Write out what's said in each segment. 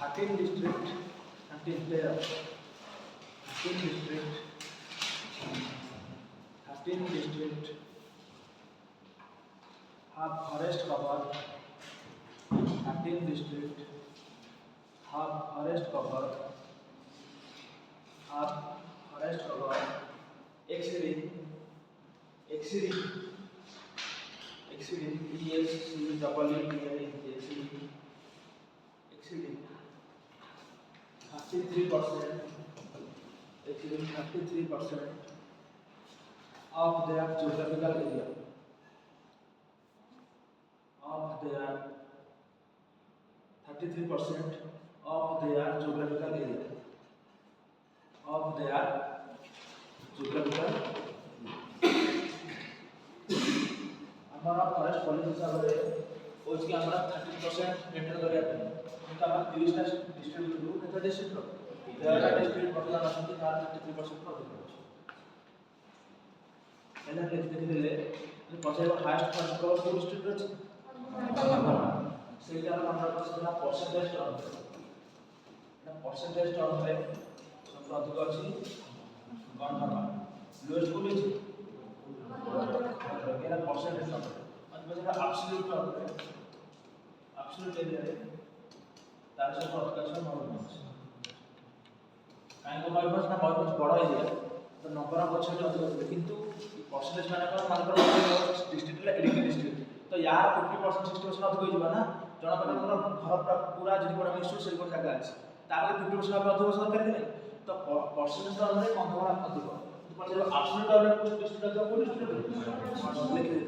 13 district, 13 player, 13 district, 13 district have forest cover, 13 district have forest cover, exceeding exceeding exceeding exceeding 33%, exceeding 33% of their geographical area, of their 33% of their geographical area, of their geographical हमारा forest policy हिसाब से उसके हमारा 30% maintain करिया पे तो हम 30 टा डिस्ट्रिक्ट ग्रुप नेता डिस्ट्रिक्ट रो तेरा डिस्ट्रिक्ट वर्तमान आसंती तार 33% पर अधिक अछि एला के देखिले पछे हाईएस्ट फॉरेस्ट कवर को डिस्ट्रिक्ट अछि सेटा हमरा पास ना परसेंटेज टर्म ना परसेंटेज टर्म रे सबसे अधिक अछि गणधर्मा लोएस्ट को अछि मेरा परसेंटेज टर्म और मेरा एब्सोल्यूट टर्म रे एब्सोल्यूट एरिया रे तार से प्रोडक्शन मॉडल काहे को मॉडल ना मॉडल बड़ एरिया तो नंबर ऑफ अच्छे अधिक किंतु परसेंटेज माने मान कर डिस्ट्रिक्ट ला एडिक डिस्ट्रिक्ट तो यार 50% 60% अधिक होई जबा ना जणा पर घर पूरा जदी बड़ा मिनिस्टर से कोन जगह अछि तापर 50% अधिक सरकार दिले तो परसेंटेज टर्म रे कंधवा अधिक तो जब एब्सोल्यूट टर्म रे कुछ डिस्ट्रिक्ट का कोन डिस्ट्रिक्ट लिख दे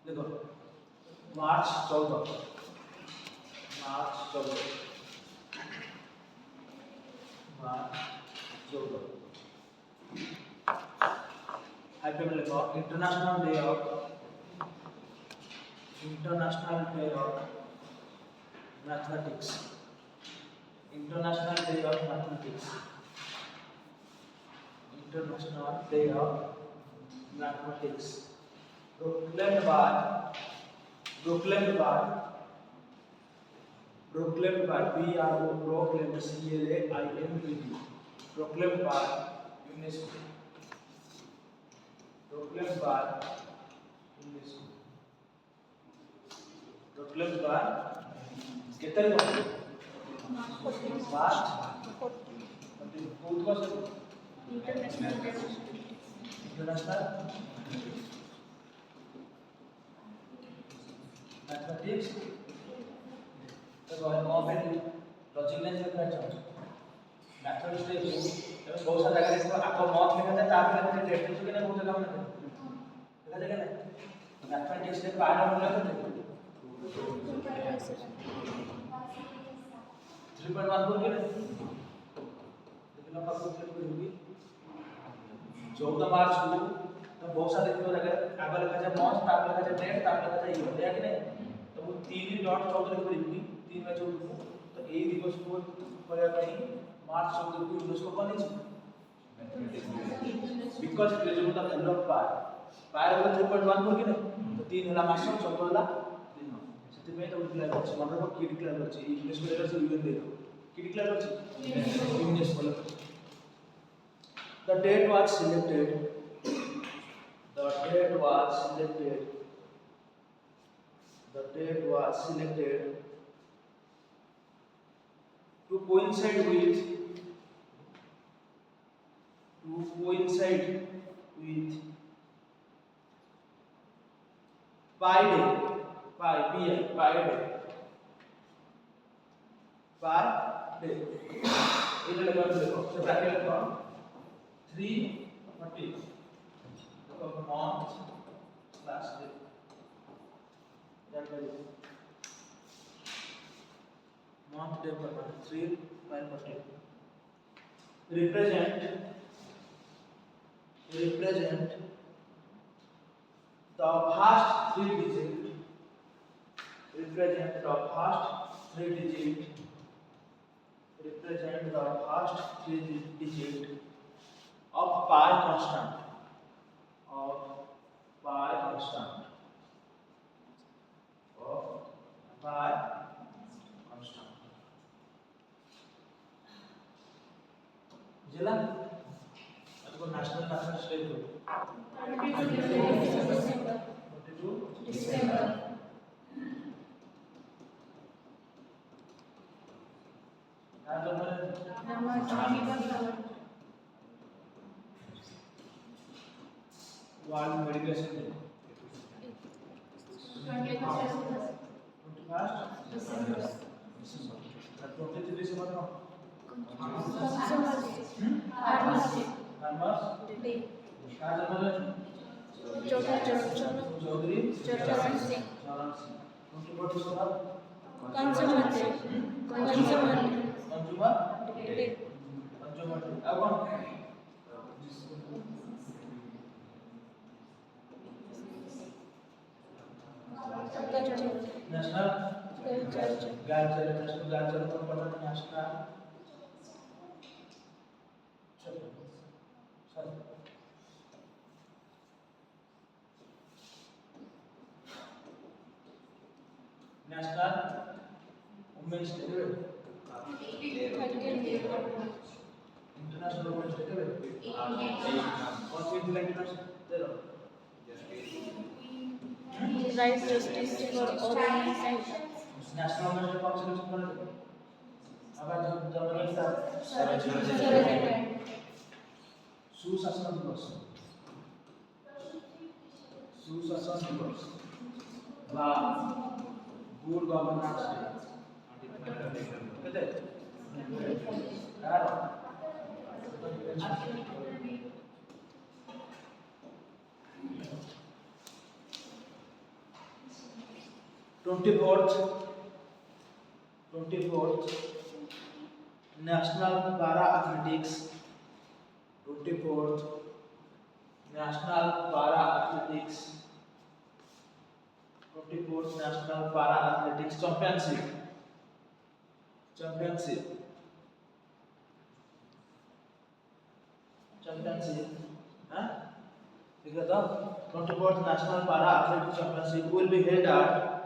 देखो मार्च 14 हाइपे में लिखो international day of mathematics, international day of mathematics, international day of mathematics proclaimed by proclaimed by PRO proclaimed CLAIMED proclaimed by UNESCO proclaimed by UNESCO proclaimed by कितने को मार्च 14 को इंटरनेशनल मैथमेटिक्स तो कौन पे लॉजिक लाइन लिखा है mathematics पे बहुत सारा जगह इसको आपको मॉथ लिखा है ताकि आपको डेट लिखो कि ना बहुत जगह में लिखा जाएगा ना मैथमेटिक्स के पार्ट हम लिखा है 3.14 के लेकिन आप आपको क्या करेंगे 14 मार्च को तो बहुत सारे देखो जगह आगे लिखा है मॉथ ताप लिखा है डेट ताप लिखा है ईयर है कि नहीं तो वो 3 डॉट 14 लिख देंगे 3 में 14 तो ए दिवस को କରିବା ପାଇଁ मार्च 14 को यूनेस्को बनेଛି because it is the value of pi pi रे 3.14 कि नहीं तो 3 होला मास 14 होला दिन सेति में तो डिक्लेयर करछि मन रो की डिक्लेयर करछि यूनेस्को लेटर से यूएन दे की डिक्लेयर करछि UNESCO the date was selected to coincide with coincide with pi day, pi day, এটা লেখা আছে দেখো সে ব্র্যাকেট লেখো 340 দেখো month slash day month day पर 340 represent the first three digit represent the first three digit of pi constant जिला अतको national mathematics day 22 December world medication day 23 December को Chaudhary Charan Singh national national women's day international women's day कौन सी international दे दो right justice for all mankind national women's day कौन सी कर अब जब सुशासन दिवस बा गुड गवर्नेंस डे यार 24th National Para Athletics 24th National Para Athletics 24th National Para Athletics Championship हाँ ठीक है तो 24th National Para Athletics Championship will be held at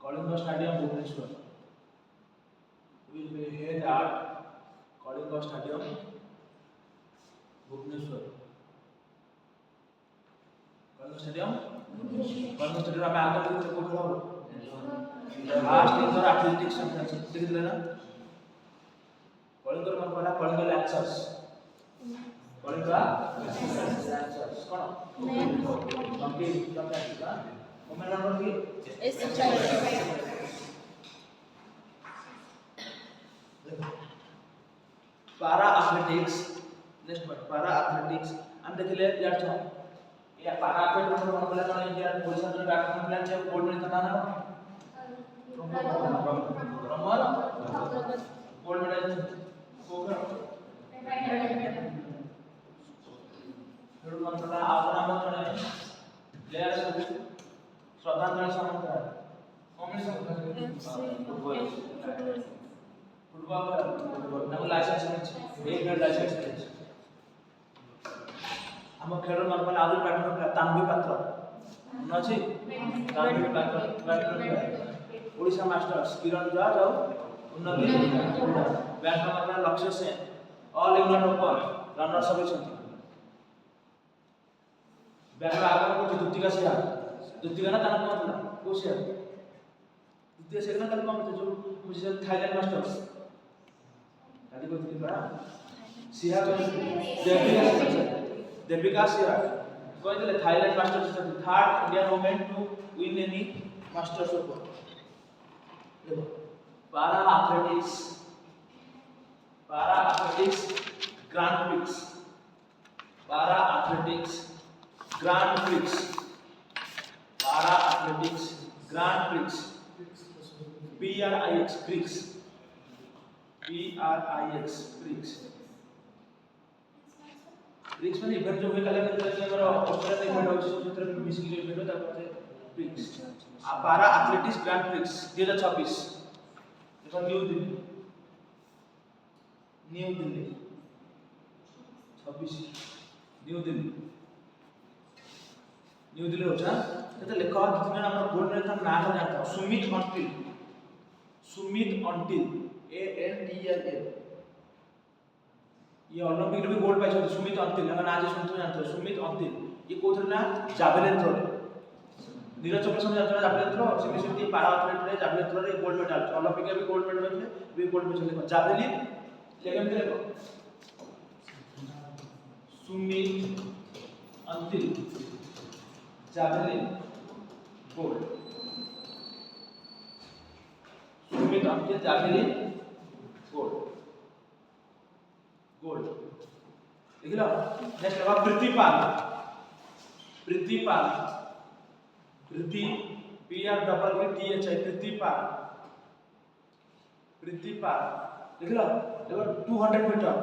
Kalinga Stadium, Bhubaneswar. Will be held at Kalinga Stadium, Bhubaneswar. Kalinga Stadium में आकर के को खड़ा हो लास्ट इंडोर एथलेटिक्स चैंपियनशिप देख लेना कलिंगर में पड़ा कलिंग लैंसर्स कौन बाकी क्या क्या कमेंट नंबर की एस चाइल्ड पारा एथलेटिक्स नेक्स्ट बार पारा एथलेटिक्स हम देखले यार छो या पारा एथलेटिक्स में बोला ना इंडिया पोजीशन में बैट्समैन प्लेयर छे गोल्ड मेडल तना ना रमल गोल्ड मेडल कोकर फिर मतलब आपन हम जने प्लेयर सब श्रद्धांजलि समारोह फुटबॉल नमो लाइसेंस एक ग्रेड लाइसेंस हम खेल नॉर्मल आलू बैटमैन तांबी पात्र नछि तांबी पात्र ओडिशा मास्टर्स किरण जा जाओ उन्नति बैटमैन लक्ष्य Sen all England open runners up छथि बैटमैन आगो को द्वितीय ना तान कोन को शेयर द्वितीय सेकंड कल कम जो मुझे थाईलैंड मास्टर्स गांधी को थी बड़ा सिहा को देविका सिहा कोई तो Thailand Masters third Indian women to win any Masters of देखो para athletics grand prix para athletics grand prix para athletics grand prix PRIX prix PRIX prix prix माने इवेंट जो हुए कला के हमर ऑस्ट्रेलिया इवेंट होछि क्षेत्र में मिस के इवेंट होता है प्रिक्स आ पारा एथलेटिक्स ग्रैंड प्रिक्स 2026 देखो न्यू दिल्ली 26 न्यू दिल्ली होचा तो लेखा जितने हमर गोल्ड में था नाम जानता सुमित अंटिल ANTL ये ओलंपिक में भी गोल्ड पाई सुमित अंतिल ना नाम सुनते जानते हो सुमित अंतिल ये कोथर ना जावेलिन थ्रो नीरज चोपड़ा समझ जानते हो जावेलिन थ्रो सेमी पारा एथलीट रे जावेलिन थ्रो रे गोल्ड मेडल ओलंपिक में भी गोल्ड मेडल मिले भी गोल्ड मेडल देखो जावेलिन लेकिन देखो Sumit Antil javelin gold Sumit Antil javelin gold देख लो नेक्स्ट होगा प्रीतिपाल प्रीति PREETHI प्रीतिपाल देख लो देखो 200 metre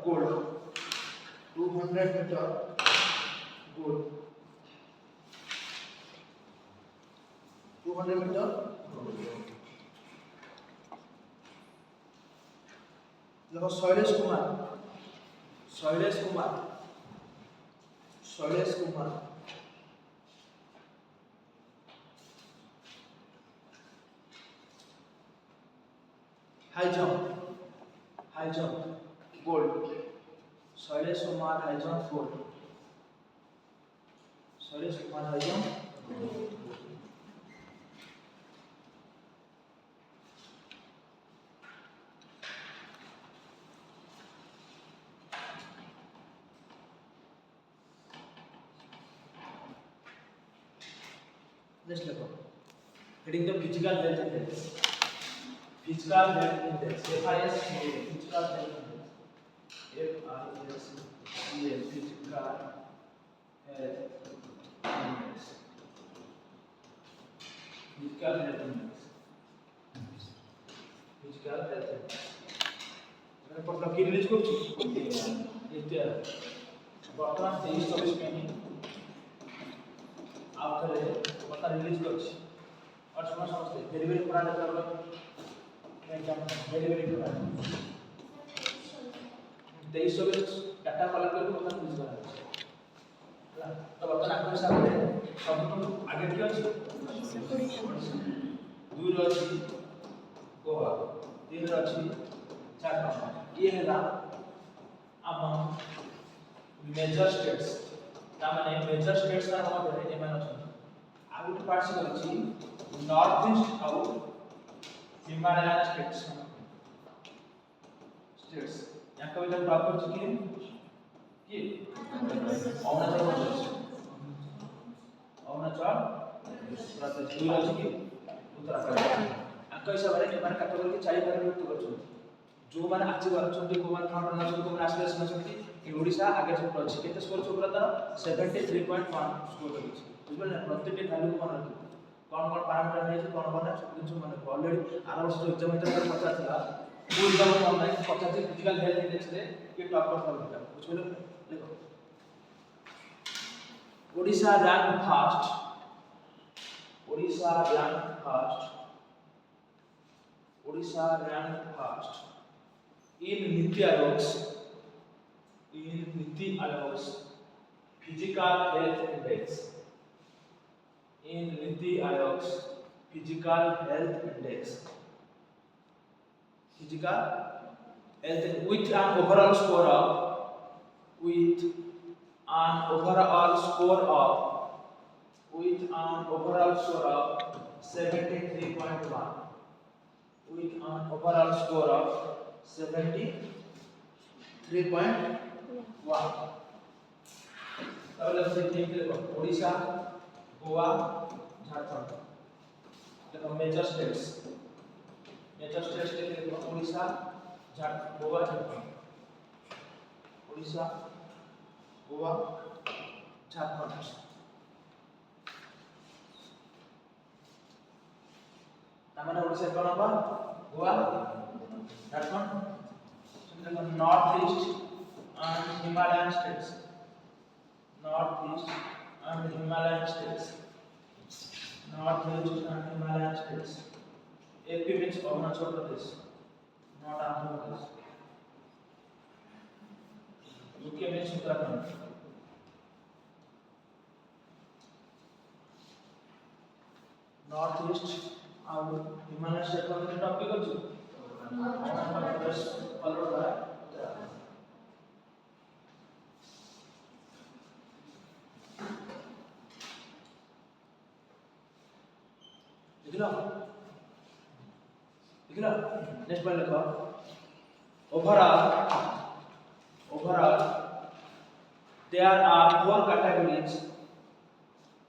gold 200 metre gold 200 metre देखो Shailesh Kumar high jump gold Shailesh Kumar high jump gold next देखो heading the physical health index physical health index FIS physical health index physical health index मैंने पढ़ला की रिलीज करछि एते वर्तमान 23-24 में आउथरे पता रिलीज करछि और समझते वेरी वेरी पुराना कर एग्जाम वेरी पुराना 23-24 डाटा कलेक्ट करके पता रिलीज करा तो वर्तमान आपको हिसाब से सब आगे की अछि दूर अछि गोवा तीन अछि चार ये है हम मेजर स्टेट्स तामाने मेजर स्टेट्स ना हम धरे एमान अछि आउट पार्ट्स अछि नॉर्थ ईस्ट आउ हिमालयन स्टेट्स यहाँ कभी तक ड्रॉप कर चुकी है कि अरुणाचल प्रदेश दूर अछि कि उत्तराखंड आको हिसाब रे एमान कैटेगरी के चारि भाग विभक्त करछन जो माने आछि करछन को माने फ्रंट रनर को माने एस्पिरेशन अछि कि ओडिसा आगे सब अछि केते स्कोर छोकरा तार 73.1 स्कोर अछि बुझबल ना प्रत्येक वैल्यू को माने कौन पैरामीटर है कौन बना जो माने ऑलरेडी आर वर्ष जो एग्जाम में पता था वो एग्जाम में ऑनलाइन पता थी फिजिकल हेल्थ इंडेक्स रे के टॉप पर था बुझबल देखो Odisha rank first in Niti Aayog's physical health index. In Niti Aayog's physical health index. Physical health with an overall score of 73.1. with an overall score of 73.1. তাহলে সেটি লিখব ওড়িশা গোয়া ঝাড়খণ্ড দেখো মেজর স্টেটস লিখব ওড়িশা গোয়া ঝাড়খণ্ড ওড়িশা গোয়া ঝাড়খণ্ড তার মানে ওড়িশা কোন নাম্বার গোয়া ঝাড়খণ্ড দেখো north east and Himalayan states. Northeast and Himalayan states. Northeast and Himalayan states. AP means Arunachal Pradesh, not Andhra Pradesh. UK means Uttarakhand. Northeast and Himalayan states का topic है जो Arunachal Pradesh followed by Uttarakhand. लिखला next point लिखो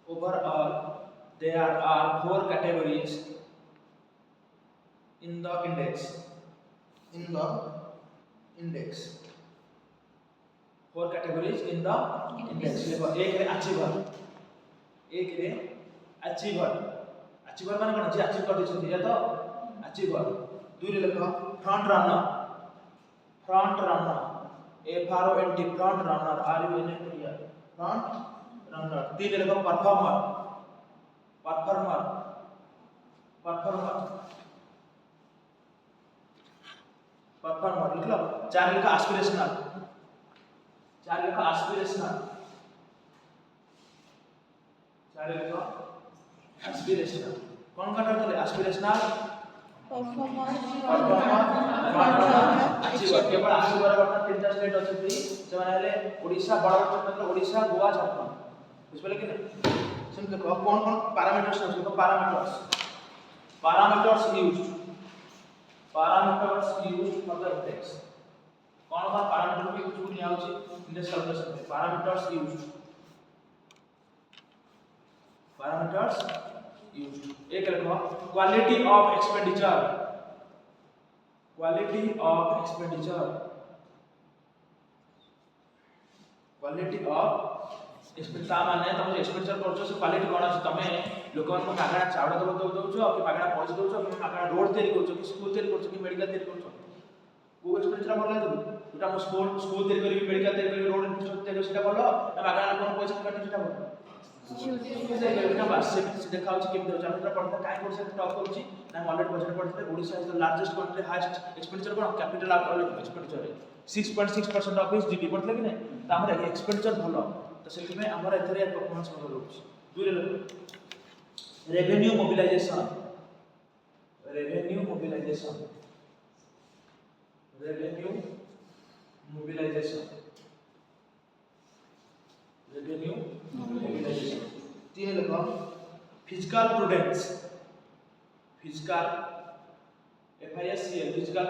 overall there are four categories in the index four categories in the index लिखो एक है achiever माने कोन जे achieve कर दिछन या तो अचीवर दुई ले लिखो front runner FRONT front runner RUNNER front runner तीन ले लिखो परफॉर्मर लिख लो चार लिखो एस्पिरेशनल कौन काटा चले एस्पिरेशनल performer, अचीवर केवल अचीवर बर्तन तीनटा स्टेट अछि से माने ओडिशा बड़ मतलब ओडिशा गोवा झारखंड बुझबले कि नहीं सुन देखो कौन पैरामीटर्स अछि तो parameters used for the index कौन पैरामीटर पे कुछ नहीं आउछि इंडेक्स कैलकुलेशन में पैरामीटर्स used एक लिखो क्वालिटी ऑफ एक्सपेंडिचर माने तुम एक्सपेंडिचर करछो से क्वालिटी कोन अछि तमे लोकन को मागणा चावल दउछो कि मागणा पैसा दउछो कि मागणा रोड तैयारी करछो कि स्कूल तैयारी करछो कि मेडिकल तैयारी करछो को एक्सपेंडिचर बोलला तू जोटा मो स्कूल तैयारी करी मेडिकल तैयारी करी रोड इंफ्रास्ट्रक्चर तैयारी सेटा बोललो ना मागणा लोकन पैसा काटी सेटा बोललो देखा केमी चार पढ़ते कहीं ओडिशा टॉप करुच्ची ना ऑलरेडी बजट पढ़ते Odisha is the largest country highest expenditure cone capital expenditure 6.6% of his GDP पढ़ले कि नहीं त हमर एक्सपेंडिचर भलो तो सेति में हमर एथरे परफॉर्मेंस भलो रहउछ दुरे रेवेन्यू मोबिलाइजेशन तीन लिखो physical prudence physical prudence physical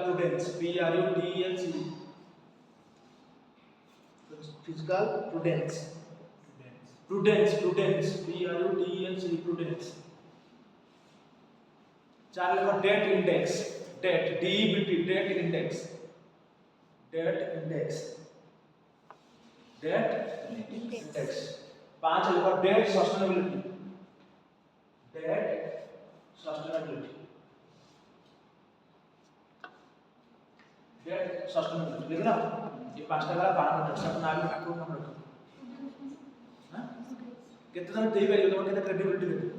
prudence चार लिखो डेट इंडेक्स पांच लिखो डेट सस्टेनेबिलिटी लिख ना ये पांचटा वाला पैरामीटर सब नाम आको हम रखो हां केते तमे देई परियो तमे केते क्रेडिबिलिटी देबो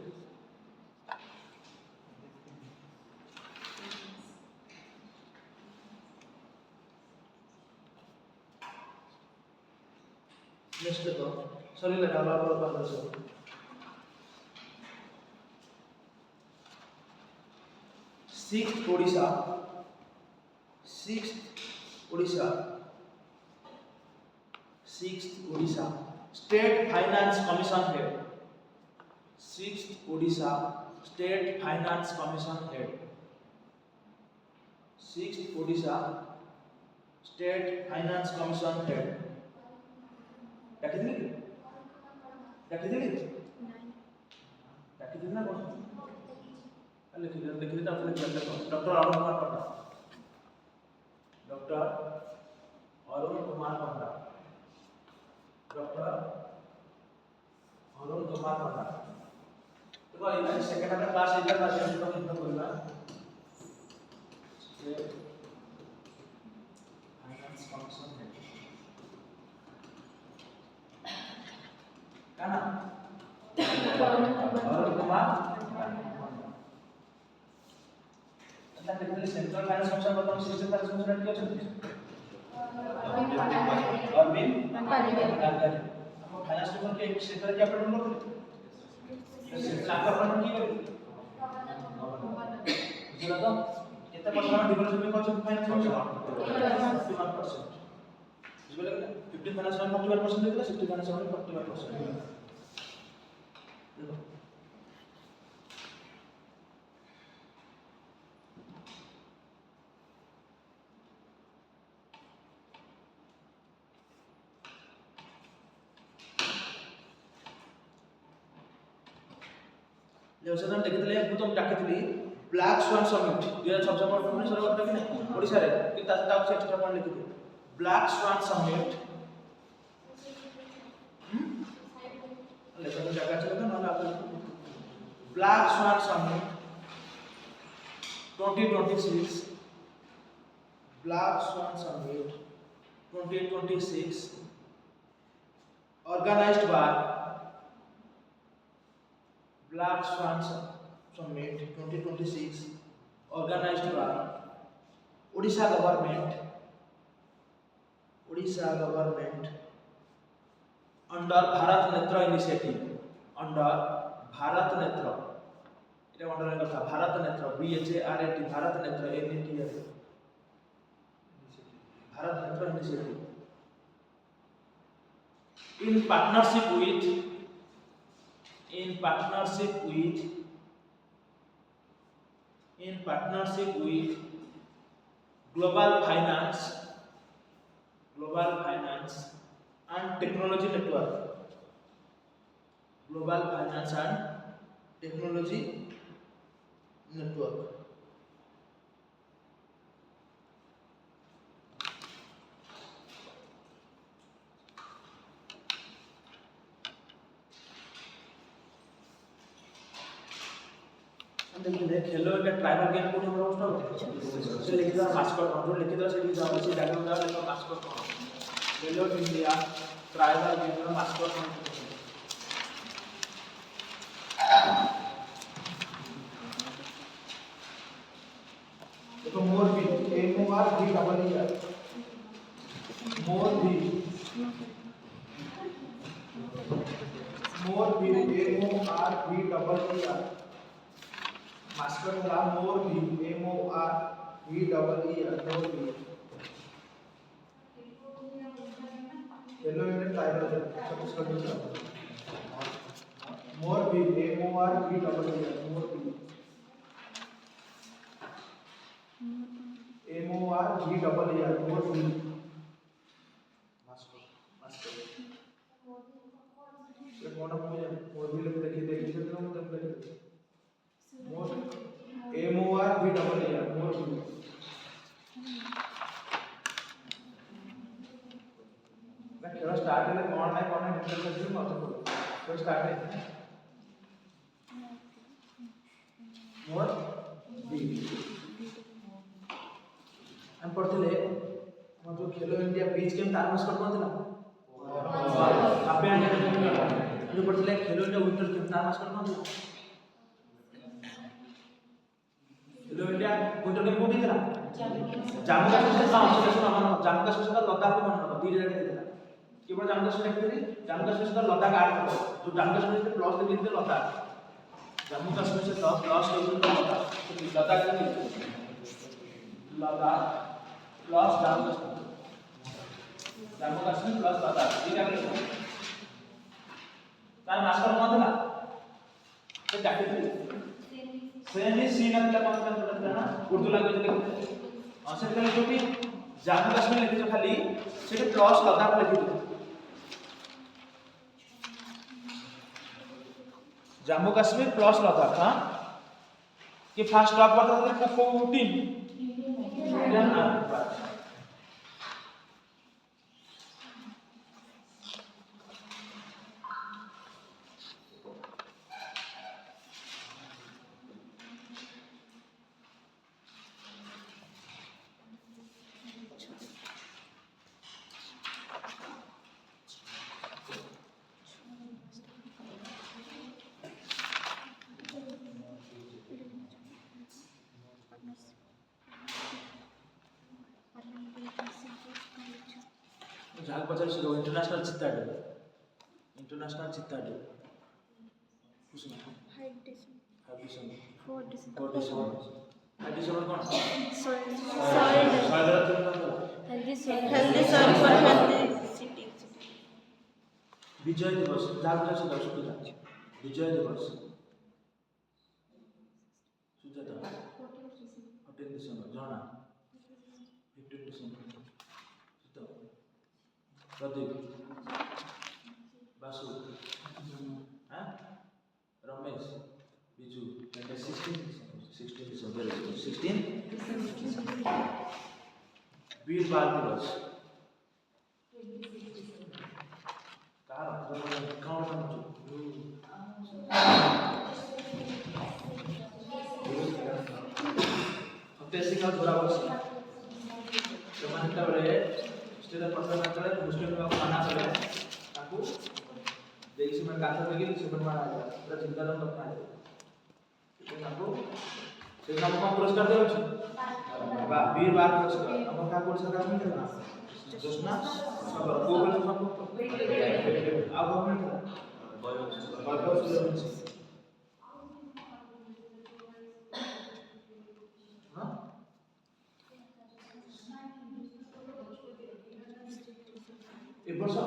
नेक्स्ट देखो सॉरी लगा वाला बात दसो sixth Odisha state finance commission head 6th Odisha state finance commission head डाकिदिली ना कौन लिखिए डॉक्टर अरुण कुमार पंडा डॉक्टर अरुण कुमार पंडा देखो ये सेकंड हमें क्लास एरिया का चेंज तो कितना बोलना स्टेट फाइनेंस कमिशन हेड क्या नाम अरुण कुमार अच्छा देखिए सेंट्रल फाइनेंस कमिशन बताओ सिस्टम फाइनेंस कमिशन क्या चलती है अरविंद गांधी फाइनेंस कमिशन के क्षेत्र क्या पढ़ने को चाकर की करी बुझला तो केते परसेंट डेवलपमेंट कौन फाइनेंस कमिशन 51% बुझला ना 15 फाइनेंस कमिशन 41% देला 60 फाइनेंस कमिशन 41% देखो लेवसन देखितले प्रथम डाकितली ब्लैक स्वान समिट 2006 में भुवनेश्वर करता कि नहीं ओडिसा रे कि ताता एक्स्ट्रा पॉइंट लिखिते ब्लैक स्वान समिट लेखन जगह चले तो ना आप black swan summit 2026 black swan summit 2026 organized by Black Swan Summit 2026 organized by Odisha government under Bharat Netra initiative under Bharat Netra এটা অন্ডারলাইন কথা Bharat Netra BHARAT Bharat Netra NETR Bharat Netra initiative in partnership with global finance and technology network देखिए खेलो India tribal game को हम roast होते से लिखित mascot जो लिखित से लिखित जाओ से डायग्राम जाओ लिखो मास्कट खेलो इंडिया ट्राइबल गेम का मास्कट देखो मोर भी MOR V double E R मोर भी MOR V double E R master का मोर भी MOR V double E R मोर भी येलो इंडियन ट्राइबल सब इसका दूसरा मोर भी MOR V double E R मोर भी MOR V double E R मोर भी मास्टर ये कौन मुझे मोर भी लिख देखिए तो मतलब लिख मोर MOR V double E R मोर भी मैं खेला स्टार्ट है कौन है डिटेल से मत करो तो स्टार्ट है मोर भी हम पढ़ते हम जो खेलो इंडिया बीच गेम तार मास्कट कौन था आपे आने जो पढ़ते खेलो इंडिया विंटर गेम तार मास्कट कौन था खेलो इंडिया विंटर गेम कोठी था जम्मू कश्मीर से जम्मू कश्मीर से लद्दाख को मन दी जगह था केवल जम्मू कश्मीर के जम्मू कश्मीर से लद्दाख आड़ जो जम्मू कश्मीर से प्लस ले थे लद्दाख जम्मू कश्मीर से प्लस ले थे लद्दाख लद्दाख प्लस जम्मू कश्मीर प्लस लद्दाख ठीक है तार मास्टर कौन था तो डाके थे सेनी सी मतलब ना उर्दू लैंग्वेज के ସେଠି ଖାଲି ଯୋଉଠି ଜାମ୍ମୁ କାଶ୍ମୀର ଲେଖିଛ ଖାଲି ସେଠି ପ୍ଲସ୍ ଲଦାଖ ଲେଖିଦିଅ। जम्मू कश्मीर प्लस लद्दाख। हाँ कि फास्ट स्टॉप करता था को टीम इंडियन आर्मी। जहाँ पचार इंटरनेशनल चित्ता डे, इंटरनेशनल चित्ता डे कुछ 5 December 4 December 4 डिसेंबर 5 डिसेंबर कौन soil healthy healthy soil for healthy city। विजय दिवस जहाँ पचार से दर्शक पूजा विजय दिवस सुजाता 14 डिसेंबर जाना 15 डिसेंबर प्रदीप बासु हाँ रमेश बिजू 16 डिसेंबर 16 वीर बाल दिवस मुस्लिम खाना कले देखी से काथ लगे से मारा पूरा चिंता करना है से काम को पुरस्कार दे वीर बाल पुरस्कार हम का पुरस्कार मिलता जोशना सब को सब अब हम एक वर्ष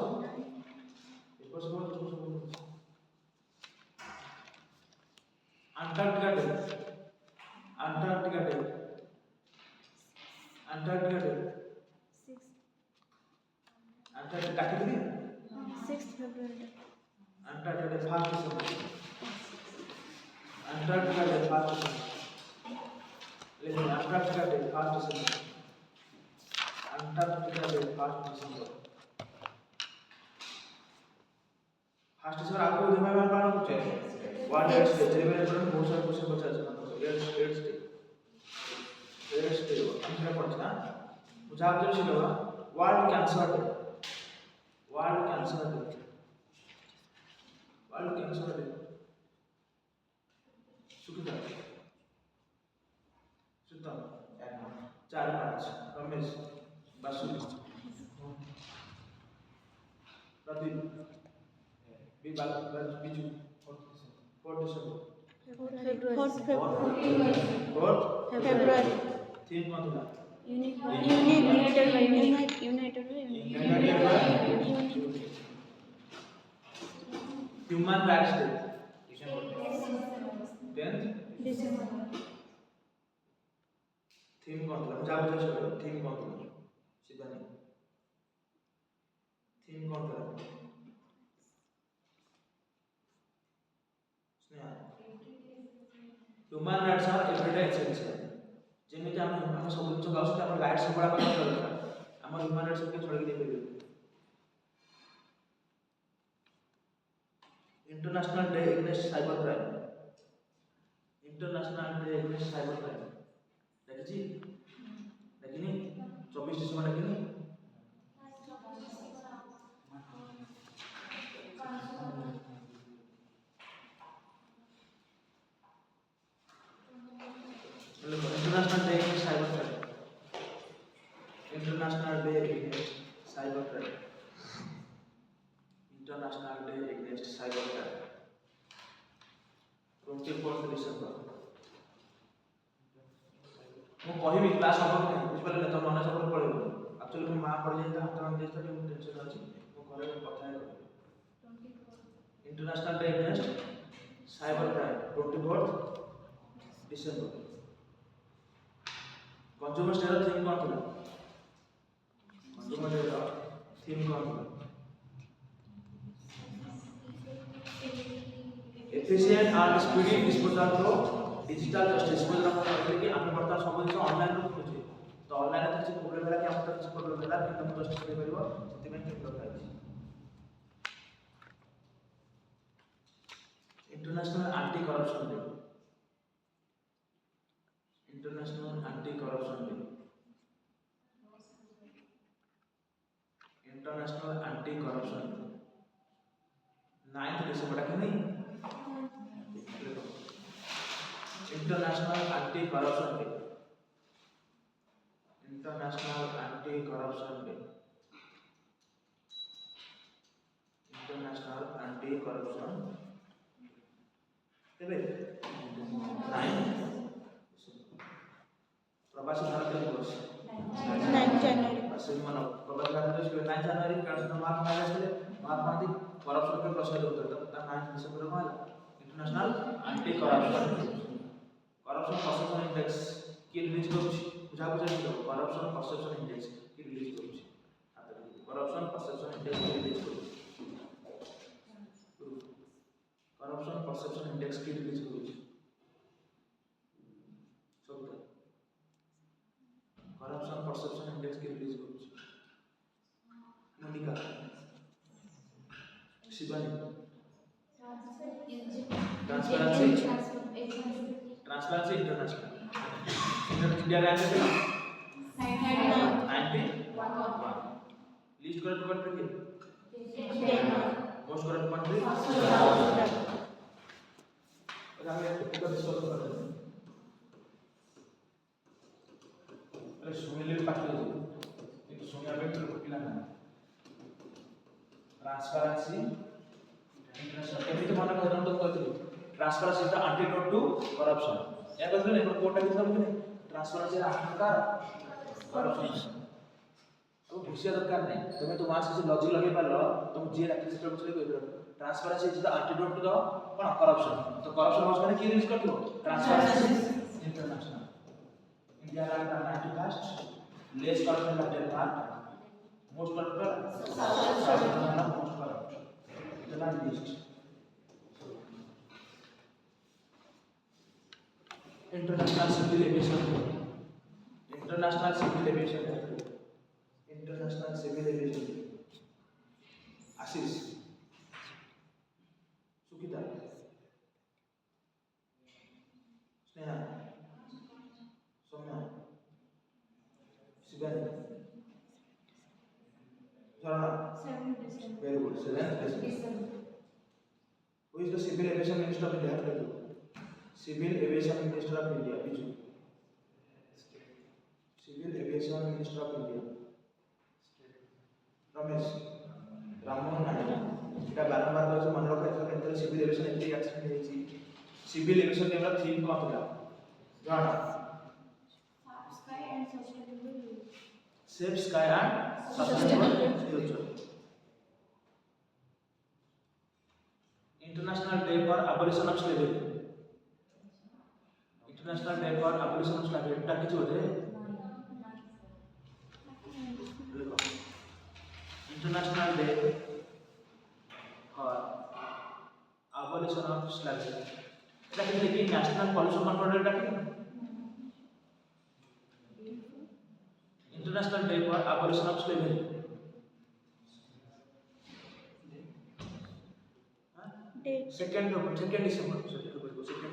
Antarctica day Antarctica day Antarctica day Antarctica कितनी 6 February अंटार्कटिका डे 1 दिसंबर अंटार्कटिका डे 1 दिसंबर लेकिन अंटार्कटिका डे 1 दिसंबर अंटार्कटिका डे 1 दिसंबर 1 दिसंबर आपको दिमाग में पाना कुछ है वर्ल्ड एड्स डे जेबे पर बहुत सारे क्वेश्चन बचा है एड्स डे हम क्या पढ़ना मुझे आप जब Shikha world cancer day world cancer day world cancer day Sukhada सुता 4-5 Ramesh Basu Pradeep Biju 4 December 4 February theme कौन था united human rights day 10 December theme कौन था मुझे आप बता थीम कौन था सीधा नहीं थीम कौन था human rights are everyday essential जेमिति हम सब जिन गाउस हम राइट्स सब बड़ा दरकार हम ह्यूमन राइट्स के छोड़ के नहीं परिबे international day against cyber crime international day against cyber crime देखिছি देखिनी 24 डिसेंबर देखिनी international day against cyber crime international day against cyber crime international day against cyber crime 24 December ମୁଁ କହିବି କ୍ଲାସ୍ ହବ କି ନାହିଁ ବୁଝିପାରିଲେ ତ ମନେ ସବୁବେଳେ ପଳେଇବ ଆକ୍ଚୁଆଲି ମୋ ମାଆ ପଳେଇଯାଇଥିଲା ହାତ ଭାଙ୍ଗି ଯାଇଥିଲା ମୁଁ ଟେନସନ୍ ଅଛି ମୁଁ ଘରେ କଥା ହେବି international day against cyber crime 24 December consumer day रो थीम कोन थिला कंज्यूमर डे रो थीम कोन थिला efficient and speedy disposal through digital justice को हम कहले कि हम वर्तमान सब जिन ऑनलाइन रो होचे तो ऑनलाइन रे किछ प्रॉब्लम होला कि हम किछ प्रॉब्लम होला कि हम जस्टिस दे परिबो सेति में केम दरकार अछि international anti corruption day international anti corruption day international anti corruption 9th December के नहीं international anti corruption day international anti corruption day international anti corruption तेबे 9 प्रवासी भारतीय दिवस 9 जनवरी प्रवासी मानव प्रवासी भारतीय दिवस 9 जनवरी का महात्मा गांधी करप्शन के प्रसार होता था 9 डिसेंबर को international anti corruption corruption perception index की रिलीज करूची बुझा बुझा करप्शन परसेप्शन इंडेक्स की रिलीज करूची करप्शन परसेप्शन इंडेक्स की रिलीज करूची करप्शन परसेप्शन इंडेक्स की रिलीज करूची सब करप्शन परसेप्शन इंडेक्स की रिलीज करूची Monika Shivani Transparency international India rank कितना 91 लिस्ट करंट कंट्री के मोस्ट करंट कंट्री हम एक डिस्कस करते हैं अरे सुनील पाटिल एक सोनिया बेटर पिला ना ट्रांसपेरेंसी इंटरनेशनल केमिति मन कहन तो कहते transparency is the antidote to corruption या कहते हैं एक कोटा कितना बोलते हैं ट्रांसपेरेंसी आकार करप्शन अब घुसिया दरकार नहीं तुम्हें तो मास किसी लॉजिक लगे पालो तुम जे रखी से कुछ नहीं कहबो transparency is the antidote to the कोन करप्शन तो करप्शन हाउस माने की रिलीज करतो transparency international India rank 91st less corruption in Denmark most corrupt most corrupt इतना list international civil aviation international civil aviation international civil aviation Ashish Sukita Sneha Soumya Shivani Jharna very good 7th December who is the civil aviation minister of India Civil Aviation Minister of India Biju Civil Aviation Minister of India Ramesh Rammohan Naidu এটা বারবার কইছো মনে রাখো এত civil aviation এতে accident হয়েছে civil aviation এর theme কোন ছিল জানা Safe Sky and Sustainable Future International Day for Abolition of Slavery international day for abolition of slavery এটা কিছু হতে লিখো international day for abolition of slavery এটা কি দেখি ন্যাশনাল পলিউশন কন্ট্রোল এটা কি international day for abolition of slavery second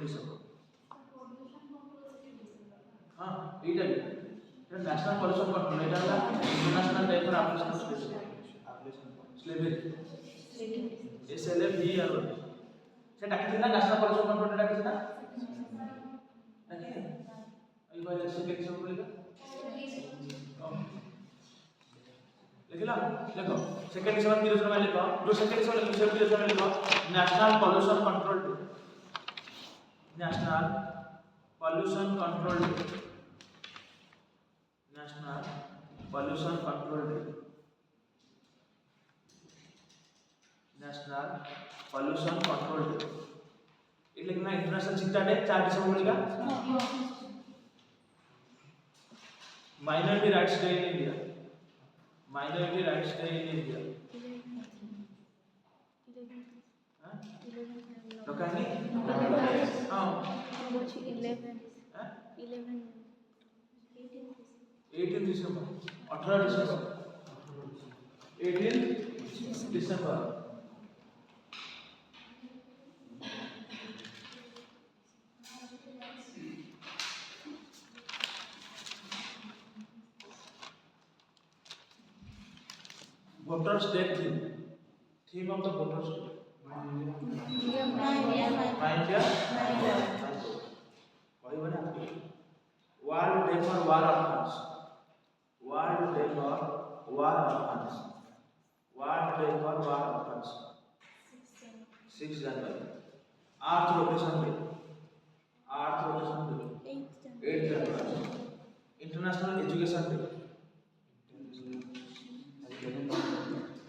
December हां এইটা এটা ন্যাশনাল পলিউশন কন্ট্রোল এটা হলো international day for abolition of slavery SLFE আর সেটা কি না ন্যাশনাল পলিউশন কন্ট্রোল এটা কি না নাকি এই ভাই সেটা কি সব বলিবা लिखला देखो सेकंड डिसेंबर की योजना में लिखो जो सेकंड डिसेंबर की योजना में लिखो national pollution control day national pollution control day national pollution control day national pollution control day ये लिखना इंटरनेशनल चिंता डे 4 डिसेंबर को लिखा Minority Rights Day in India. Minority Rights Day in India. हाँ? तो कहेंगे? हाँ. 18 December. 18 December. 18 December. Voters Day theme. Theme of the Voters Day. My India. वही बना. World Day for War Orphans. World Day for War Orphans. World Day for War Orphans. 6 January. Earth Rotation Day. Earth Rotation Day. 8 January. International Education Day.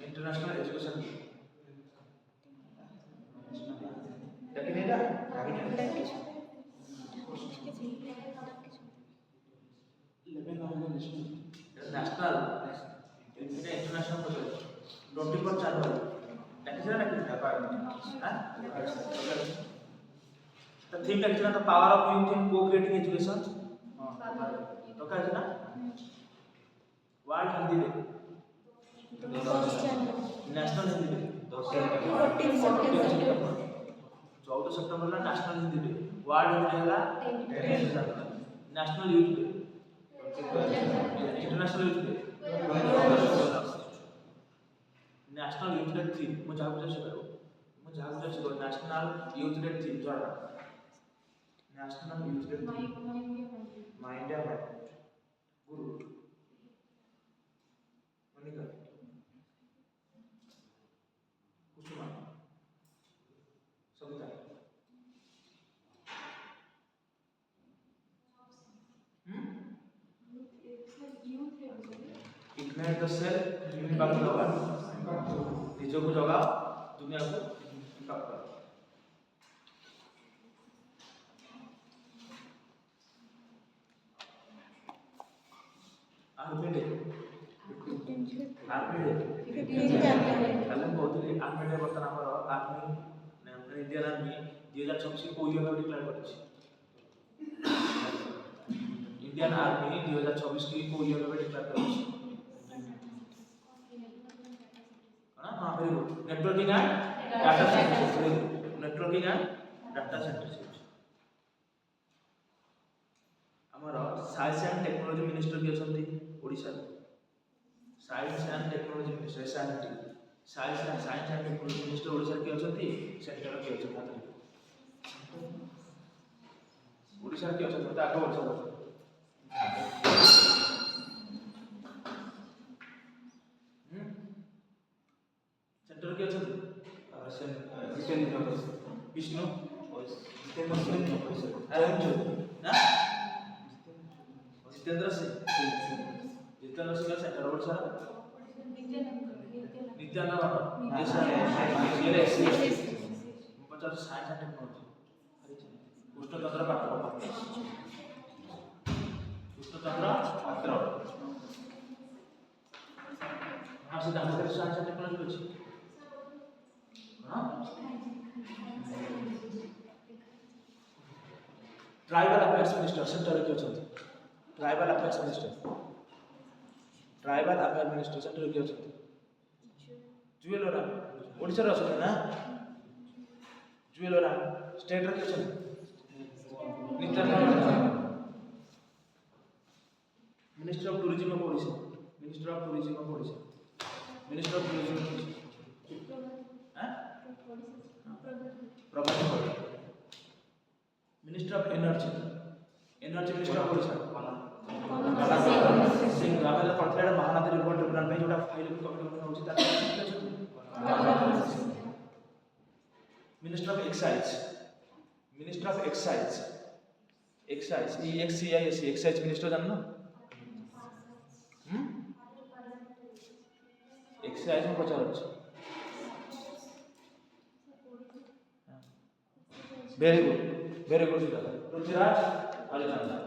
International Education Day. लेकिन ये ना national international project 24 January देखिए ना कितना पाएंगे हाँ तो theme देखिए ना तो power of youth in co-creating education तो क्या है ना world Hindi day national Hindi day 14 सितंबर ला national Hindi day world Hindi day ला national youth day international youth day national youth day theme मुझे आप जैसे करो नेशनल यूथ डे थीम जोड़ा नेशनल यूथ डे माइंड या गुरु Manika Kusuma Savita ignite the self impact the world निजों को जगाओ दुनिया को इम्पैक्ट करो आर्मी डे कल बहुत ही आर्मी डे बर्तन हमर आर्मी इंडियन आर्मी 2026 को ईयर डिक्लेयर करछि इंडियन आर्मी 2026 की को ईयर डिक्लेयर करछि हाँ very good networking and data centre networking and data centre हमर साइंस एंड टेक्नोलॉजी मिनिस्टर के अछंती Odisha science and technology minister S N T science and technology minister Odisha के अछंती सेंटर के अछंती ओडिसा के अछंती आगो ओडिसा सेंटर के अछंती विष्णु जितेंद्र सिंह का सेंटर ओडिसा नित्यानंद पचास साइंस एंड टेक्नोलॉजी कृष्णचंद्र पात्र हाँ से दाम साइंस एंड टेक्नोलॉजी अछि हाँ ट्राइबल अफेयर्स मिनिस्टर सेंटर के अछंती ट्राइबल अफेयर्स मिनिस्टर सेंटर के अछंती जुएल ओराम ओडिसा रो अछंती ना जुएल ओराम स्टेट रो के अछंती Nityanand minister of tourism of Odisha हां Prabhat minister of energy minister of Odisha Singh आवेला पड़तले महानदी रिवर ट्रिब्यूनल में जोटा फाइल कमिटी होछि ता minister of excise EXCIS excise minister जानना एक्साइज में पचार अछि very good Prithviraj Harichandan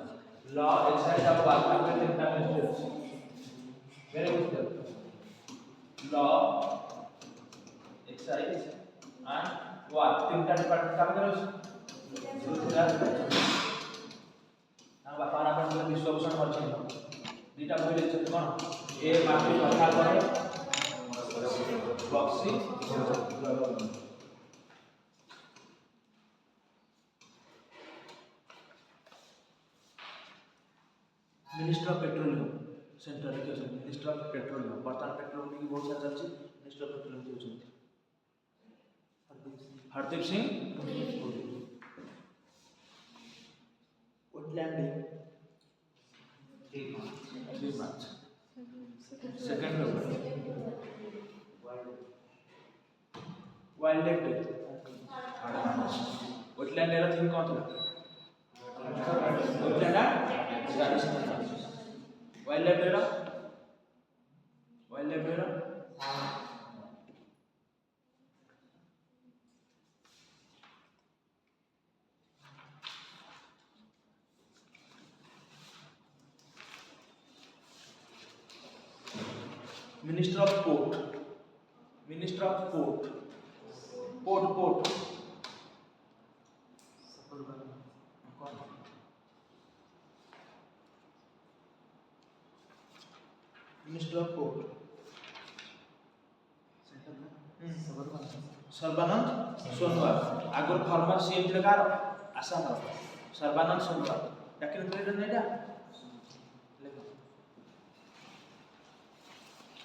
law exercise of work में तीनटा मिनिस्ट्री ଅଛି very good law exercise and work तीनटा डिपार्टमेंट काम करे ଅଛି ना बापा ना अपन विश्वभूषण ଅଛି दीटा बहि लेछे कोन ए माटी कथा करे बक्सी मिनिस्टर ऑफ पेट्रोलियम सेंटर के ଅଛି मिनिस्टर ऑफ पेट्रोलियम वर्तमान पेट्रोलियम की बहुत सारा चलछि मिनिस्टर ऑफ पेट्रोलियम के अछि हरदीप सिंह वुडलैंडिंग ठीक बात second number wildlife day woodland era theme कौन था वुडलैंड वाइल्ड लाइफ डेरा minister of port port minister of port Sarbananda Sonowal आगर फॉर्मर सीएम थे कार आसाम सर्बानंद सोनोवाल याकिन president NEDA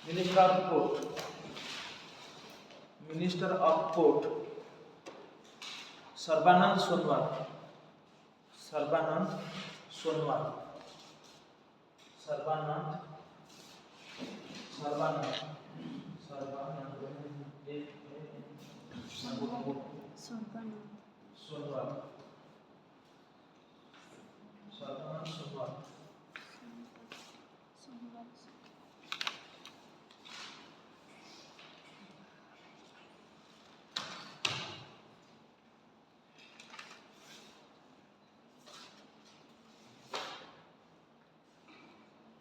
minister of port Sarbananda Sonowal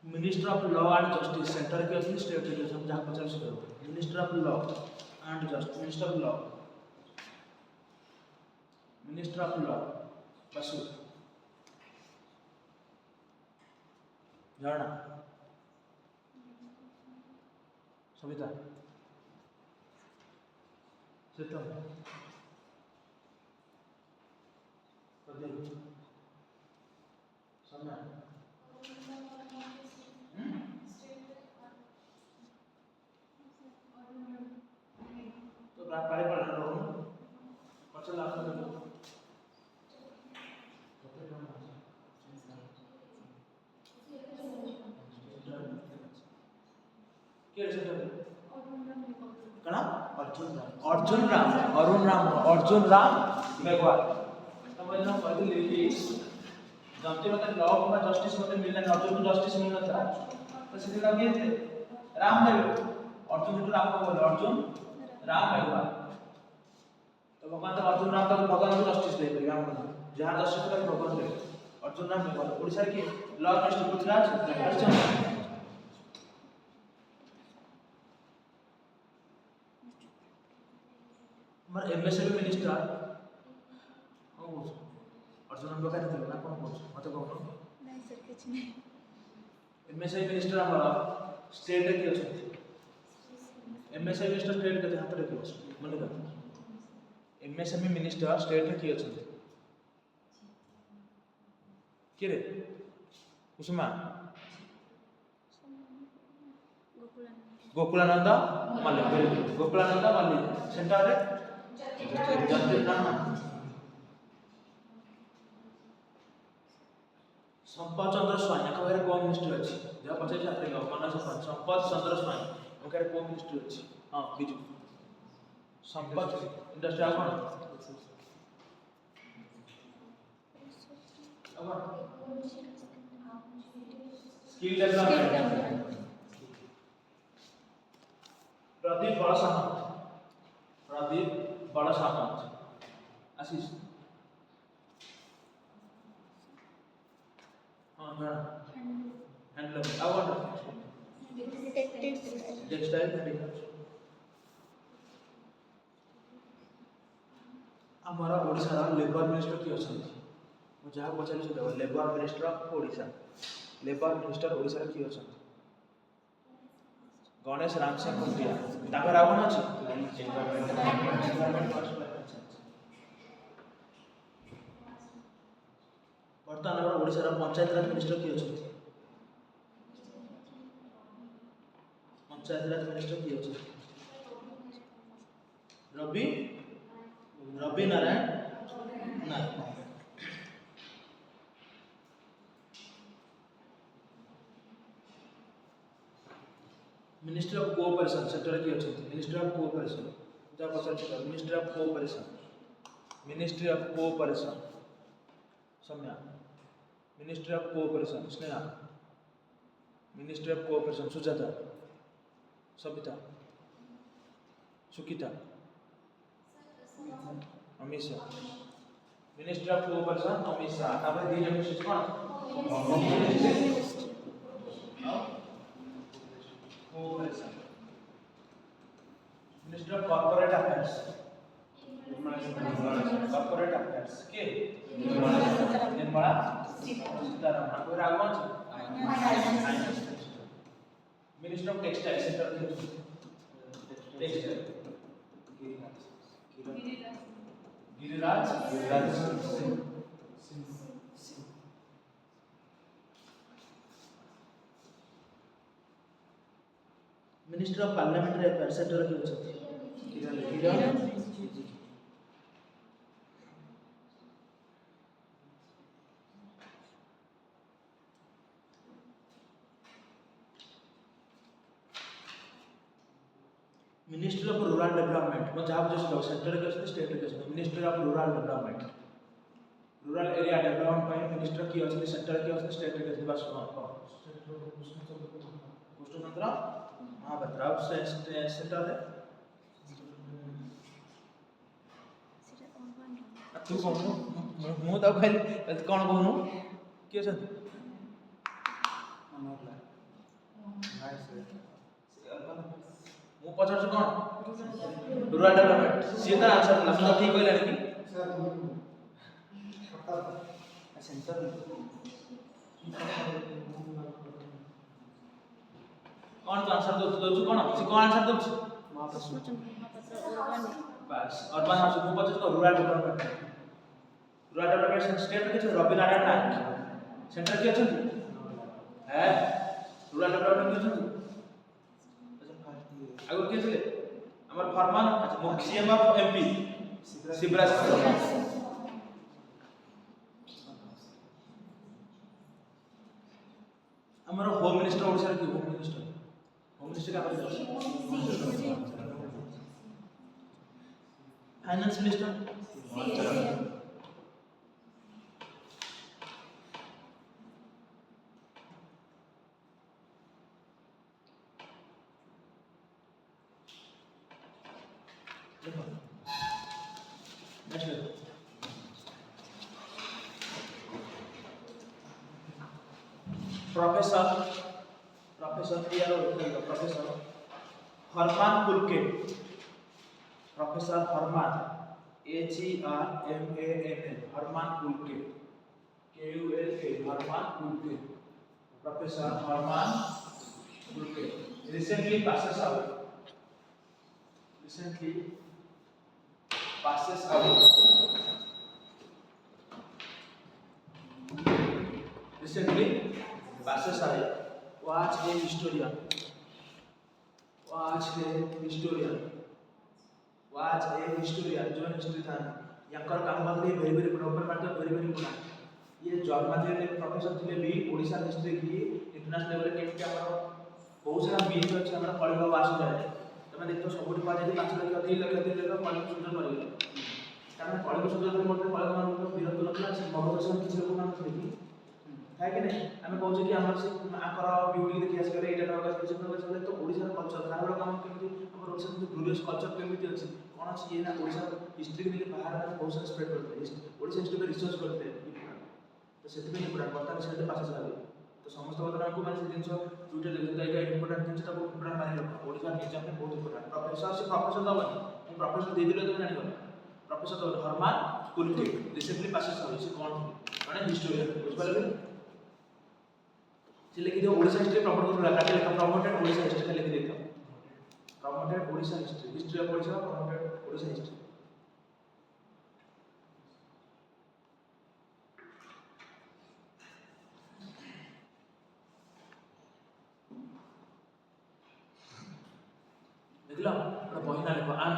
minister of law and justice centre के अछि state के हम जहां पचार से करो minister of law and justice minister of law Basu जाना सविता सिस्टम प्रदीप समय तो पारे पढ़ना रहो अच्छा लास्ट में क्या रिजल्ट कना अर्जुन राम मेघवाल तो मैं ना पढ़ ली जबते मतलब लॉ में जस्टिस मते मिलना अर्जुन को जस्टिस मिलना था तो सीधे लगे थे राम देव अर्जुन को राम को बोले अर्जुन राम मेघवाल तो भगवान तो अर्जुन राम तक भगवान को जस्टिस दे परिया हम जहां जस्टिस का भगवान दे अर्जुन राम मेघवाल ओडिसा की लॉ मिनिस्टर पृथ्वीराज हमर एमएसएबी मिनिस्टर अर्जुन राम बका ना कोन मते कहू नहीं सर कुछ नहीं एमएसएबी मिनिस्टर हमारा स्टेट के अछि एमएसएमई मिनिस्टर स्टेट के हाथ रे क्लोज मन लगा एमएसएमई मिनिस्टर स्टेट के अछि के रे कुसुमा गोकुलानंद मल्लिक सेंटर रे जतिन राम संपत चंद्र स्वाई या कहे को मिनिस्टर अछि जा पछे छात्र के मन संपत चंद्र स्वाई ओकर को मिनिस्टर अछि हां बिजू संपत इंडस्ट्री कोन स्किल डेवलपमेंट प्रदीप बड़ा सामंत आशीष हाँ କ'ଣ ହ୍ୟାଣ୍ଡଲୁମ୍ ଆଉ କ'ଣ ଟେକ୍ସଟାଇଲ୍ ଆମର ଓଡ଼ିଶାର ଲେବର ମିନିଷ୍ଟର କିଏ ଅଛନ୍ତି ମୁଁ ଯାହା ପଚାରିଲି ସେ ଦେବ labour minister Odisha labour minister ଓଡ଼ିଶାର କିଏ ଅଛନ୍ତି ଗଣେଶ ରାମ ସିଂ ଖୁଣ୍ଟିଆ ତାଙ୍କର ଆଉ କ'ଣ ଅଛି ବର୍ତ୍ତମାନ ଆମର ଓଡ଼ିଶାର ପଞ୍ଚାୟତରାଜ ମିନିଷ୍ଟର କିଏ ଅଛନ୍ତି ପଞ୍ଚାୟତରାଜ ମିନିଷ୍ଟର କିଏ ଅଛନ୍ତି Ravi Narayan Nayak ministry of cooperation sector की अच्छी मिनिस्ट्री ऑफ कोऑपरेशन जा पचार मिनिस्ट्री ऑफ कोऑपरेशन सम्या ministry of cooperation Sneha ministry of cooperation Sujata Savita Sukita Amit Shah ministry of cooperation Amit Shah तापर दी जन मिनिस्ट्री कोन cooperation ministry of corporate affairs के निर्मला सीतारामन आपको Raghavan ministry of textile sector textile Giriraj Singh minister of parliamentary affairs sector की होती Kiran ministry of rural development मैं जहाँ जो सेक्टर के स्टेट के ministry of rural development rural area development minister की होती सेक्टर की होती स्टेट के बस कृष्णचंद्र महापात्र सेंटर है तू कौन मु तो कहली कौन कहनु किए छथि मु पचार कौन रूरल डेवलपमेंट सी तर आंसर ला तो ठीक कहले कि सेंटर कौन तो आंसर दो कौन से कौन आंसर दो बस अर्बन हाउस को पचार को रूरल डेवलपमेंट स्टेट के रवि नारायण नायक सेंटर के अछि है रूरल डेवलपमेंट के अछि आगो के छले हमर former CM of MP Shivraj हमर होम मिनिस्टर ओडिसा के होम मिनिस्टर का finance minister professor Hermann Kulke professor Hermann HERMAN Hermann Kulke KULK Hermann Kulke professor Hermann Kulke recently passes out was a historian जो हिस्ट्री था यंकर काम करले very proper बात very good ये Germany रे प्रोफेसर थे भी ओडिसा हिस्ट्री की इंटरनेशनल लेवल केमती हमर बहुत सारा बीच अछि हमर कलिंग वास जाय तमे देखतो सबुठी पा जे 5 लाख 3 लाख कलिंग सुंदर करले कारण कलिंग सुंदर कर मोटे कलिंग मान विरोध नथला से मगधेश किछ लोक मान थे कि है कि नहीं आम कहूँ कि आम से आकर ब्यूटी देखी आस गले यहाँ प्रकाश तो ओडिशा कल्चर खारबड़ काम केमी आम ओडिशा ग्लोरियस कल्चर केमी अच्छी कौन अच्छी ये ना ओडिशा हिस्ट्री के लिए बाहर बहुत सारा स्प्रेड करते ओडिशा हिस्ट्री पर रिसर्च करते तो ସେଥିପାଇଁ ଇମ୍ପୋର୍ଟାଣ୍ଟ ବର୍ତ୍ତମାନ ସେଠି ପାସେଜ ହେବେ ତ ସମସ୍ତ ବର୍ତ୍ତମାନକୁ ମାନେ ସେ ଜିନିଷ ଦୁଇଟା ଦେଖନ୍ତୁ ଏଇଟା ଇମ୍ପୋର୍ଟାଣ୍ଟ ଜିନିଷ ତାକୁ ଇମ୍ପୋର୍ଟାଣ୍ଟ ମାନି ରଖ ଓଡ଼ିଶା ଏକ୍ଜାମ ପାଇଁ ବହୁତ ଇମ୍ପୋର୍ଟାଣ୍ଟ ପ୍ରଫେସର ସେ ପ୍ରଫେସର ଦେବନି ମୁଁ ପ୍ରଫେସର ଦେଇଦେଲେ ତମେ ଜାଣିବ ପ୍ରଫେସର ଦେବ ହରମାନ କୁଲଟି ରିସେଣ୍ଟଲି ପାସେଜ ହେବେ ସେ କ'ଣ ମାନେ ହିଷ୍ଟୋରିଆନ ବୁଝିପାରିଲେ ସେ ଲେଖିଦିଅ ଓଡ଼ିଶା ହିଷ୍ଟ୍ରି ପ୍ରମୋଟ କରୁଥିଲା କାଲି ଲେଖା ପ୍ରମୋଟେଡ ଓଡ଼ିଶା ହିଷ୍ଟ୍ରି ଖାଲି ଲେଖି ଦେଇଥାଉ promoted Odisha history history of Odisha promoted Odisha history देखला ଗୋଟେ ବହି ନା ଲେଖ an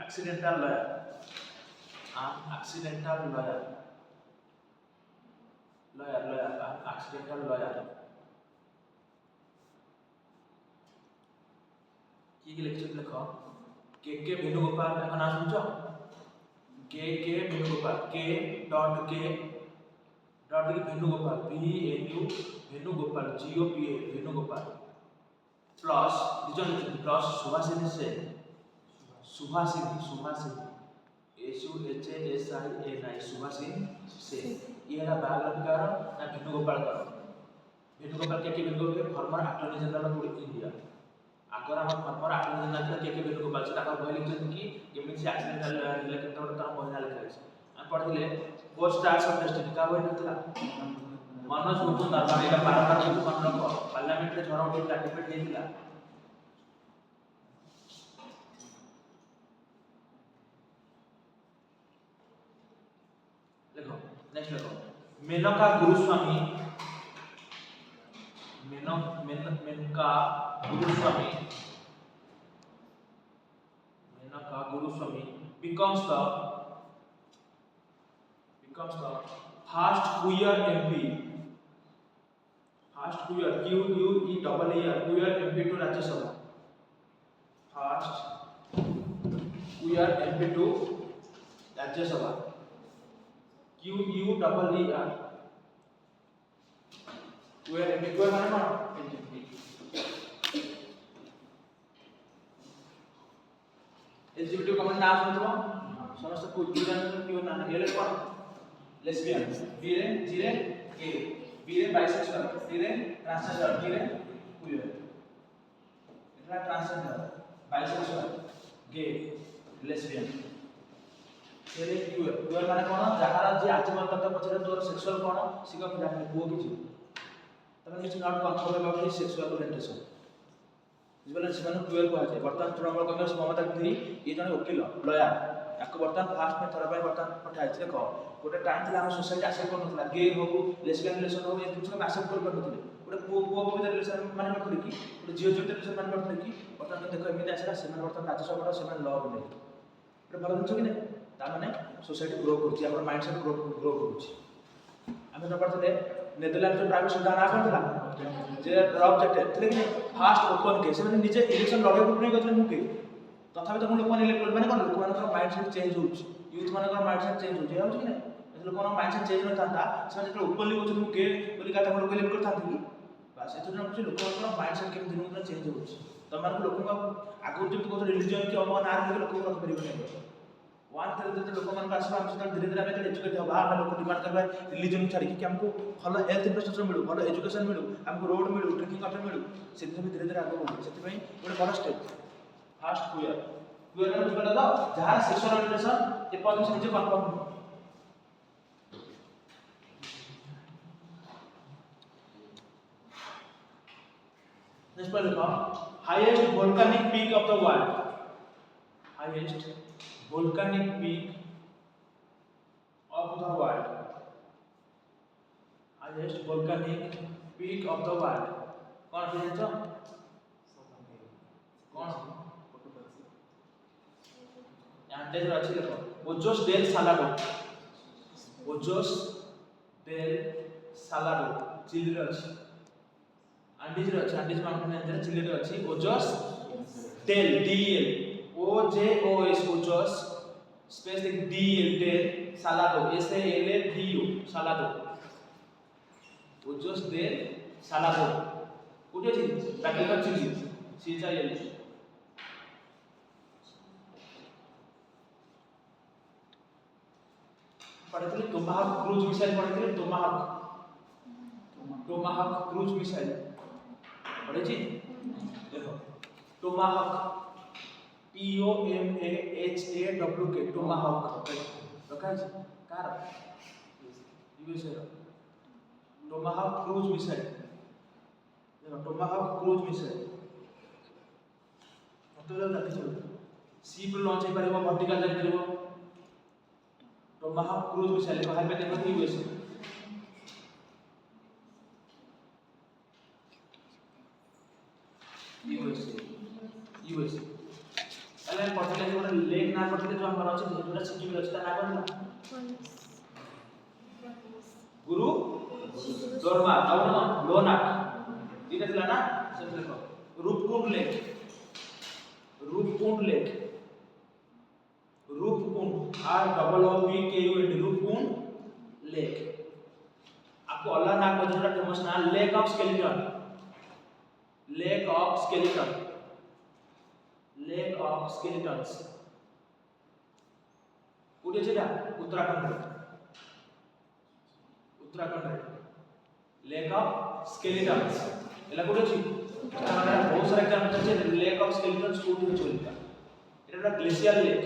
accidental lawyer an accidental lawyer an accidental lawyer की लेक्चर लिख के वेणुगोपाल का नाम सुनছো के वेणुगोपाल के Venugopal VNU Venugopal GOPA Venugopal plus डिजन प्लस सुभाषिनी से सुभाषिनी SUHASINI सुभाषिनी से ये है बायोग्राफी का ना वेणुगोपाल का वेणुगोपाल के Venugopal farmer attorney general of India Agar हम फॉर्मर अटॉर्नी जनरल के वेणुगोपाल से ताका बहि लिखछन कि केमिति से एक्सीडेंटल रिलेटेड तो तार बहिना लिखा है हम पढ़थिले फोर स्टार्स ऑफ डेस्टिनी का बहि नथला मनोज मुकुंद नरवाल का बारंबार को मन रखो पार्लियामेंट रे झरा उठी डिबेट हेतिला देखो नेक्स्ट देखो Maneka Guruswamy Maneka Guruswamy becomes the first queer MP first queer queer MP to Rajya Sabha first queer MP to Rajya Sabha QUEER queer MP queer माने कौन एलजीबीटी कमेंट नाम सुनथबो समस्त क्यूर क्यूर ना एले कोन लेस्बियन बी रे जी रे ए बी रे बाइसेक्सुअल टी रे ट्रांसजेंडर टी रे क्यूर एटा ट्रांसजेंडर बाइसेक्सुअल गे लेस्बियन एले क्यूर माने कोन जहारा जे आजीवन तक पछरे तोर सेक्सुअल कोन सिका जानि पुओ किछि तमे is not comfortable about his sexual orientation बुझिबले सेमान क्यूर को आछे वर्तमान तृणमूल कांग्रेस ममता गिरी ये जने वकील लॉयर याको वर्तमान फास्ट में थरा पाई वर्तमान पठाइ छै देखो गोटे टाइम थिला हम सोसाइटी एक्सेप्ट कर नथला गे हो लेस्बियन रिलेशन हो ए दुछ को एक्सेप्ट कर नथले गोटे पुओ भीतर रिलेशन माने नथले कि गोटे जियो जियो रिलेशन माने नथले कि वर्तमान देखो एमिति आछला सेमान वर्तमान राज्य सभा सेमान लॉ बने गोटे भलो दिन्छ कि नै ता माने सोसाइटी ग्रो करछि हमर माइंडसेट ग्रो करछि हम न पढ़थले नेदरलैंड में प्राइवेट सुधार आ करथला जे रॉब जटेड थले कि फास्ट ओपन केस माने निजे इलेक्शन लड़े को नै गथले मुके तथापि तो लोक माने इलेक्ट माने कोन लोक मानकर माइंडसेट चेंज होउछि यूथ मानकर माइंडसेट चेंज होउछि होउछि कि नै लोक मानकर माइंडसेट चेंज न थांता से जे ओपनली होउछि मुके बोली का लोक इलेक्ट करथांती कि बस एतो न कुछ लोक मानकर माइंडसेट केम दिन दिन चेंज होउछि त मानकर लोक आगु जे को रिलीजन के अमन आर लोक रख परिबो नै वन धीरे लोक मान आसवा हम धीरे धीरे आम एजुकेट होगा आम लोक डिमांड करवा रिलीजन छाड़ी कि हमको भल हेल्थ इंफ्रास्ट्रक्चर मिलू भल एजुकेशन मिलू हमको रोड मिलू ड्रिंकिंग वाटर मिलू से धीरे धीरे आगे बढ़ू से गोटे बड़ स्टेप फास्ट क्यूर बुझे तो जहाँ सेक्सुअल ओरिएंटेशन ए पर्सन से निजे कन्फर्म नेक्स्ट पर देखो highest volcanic peak of the world highest volcanic peak of the world highest volcanic peak of the world कौन है जो कौन यहाँ पे जो अच्छी देखो ओजोस डेल सालाडो चिली रे अछि आंडीज रे अछि आंडीज माउंटेन रे चिली रे अछि Ojos del DEL OJOS Ojos space DEL del Salado SALADO Salado Ojos del Salado कोठी अछि बैकग्राउंड चिली CHIL पढ़ पढ़िथिले टोमाहक क्रूज मिसाइल पढ़िथिले टोमाहक क्रूज मिसाइल पढ़े छी देखो टोमाहक TOMAHAWK टोमाहक रखा है कार यूएस रो टोमाहक क्रूज मिसाइल देखो टोमाहक क्रूज मिसाइल मतलब रखि छ शिप लॉन्च हे परबो वर्टिकल जाय परबो टोमाहक क्रूज मिसाइल बाहर पे देखो यूएस अले पढ़ले जो लेक ना पढ़ले जो हमर अछि जेतुरा सिटी रचता ना करना गुरु दोरमा और ना लोनाक इते थिला ना सब देखो Roopkund lake Roopkund ROOPKUND Roopkund lake आपको अल्लाह ना को जेतुरा फेमस ना लेक ऑफ skeletons कोडे जेटा उत्तराखंड लेक ऑफ स्केलेटन्स एला कोडे छी बहुत सारा एग्जांपल छै लेक ऑफ स्केलेटन्स कोडे चोलता एटा ग्लेशियर लेक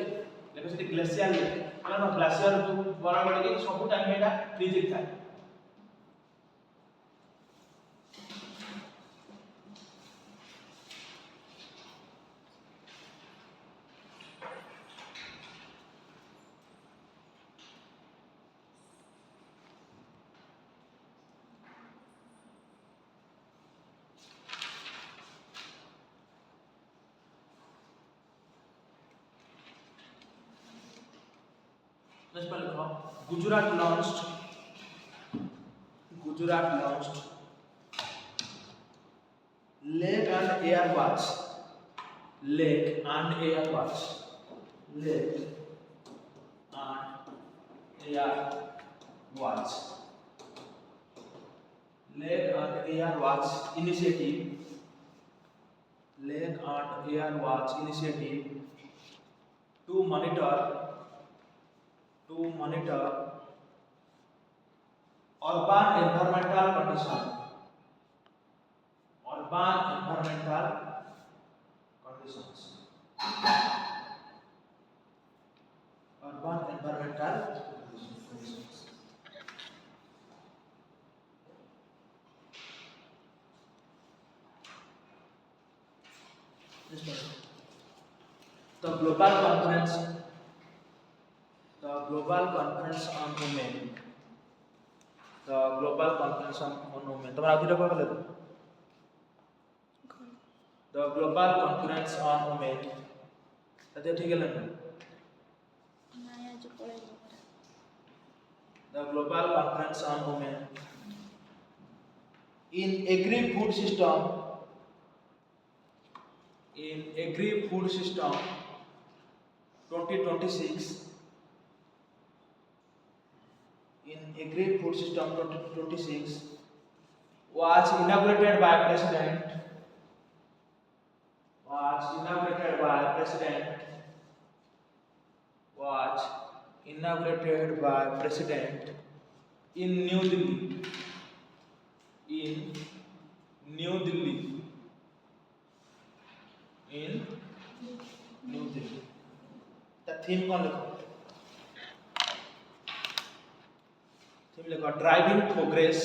लेकिन से ग्लेशियर लेक माने ग्लेशियर जो बड़ा बड़ा के सब टाइम में एटा फ्रीज थाए नेक्स्ट पर लिखो Gujarat launched lake and air watch lake and air watch initiative to monitor urban environmental conditions The Global Conference on Women. तुम्हारा अभी देखो कल The Global Conference on Women. तते ठीक है लगना नया जो पढ़े The Global Conference on Women in Agri-Food System 2026 was inaugurated by President in New Delhi. The theme कौन लिखा? थीम लिखा driving progress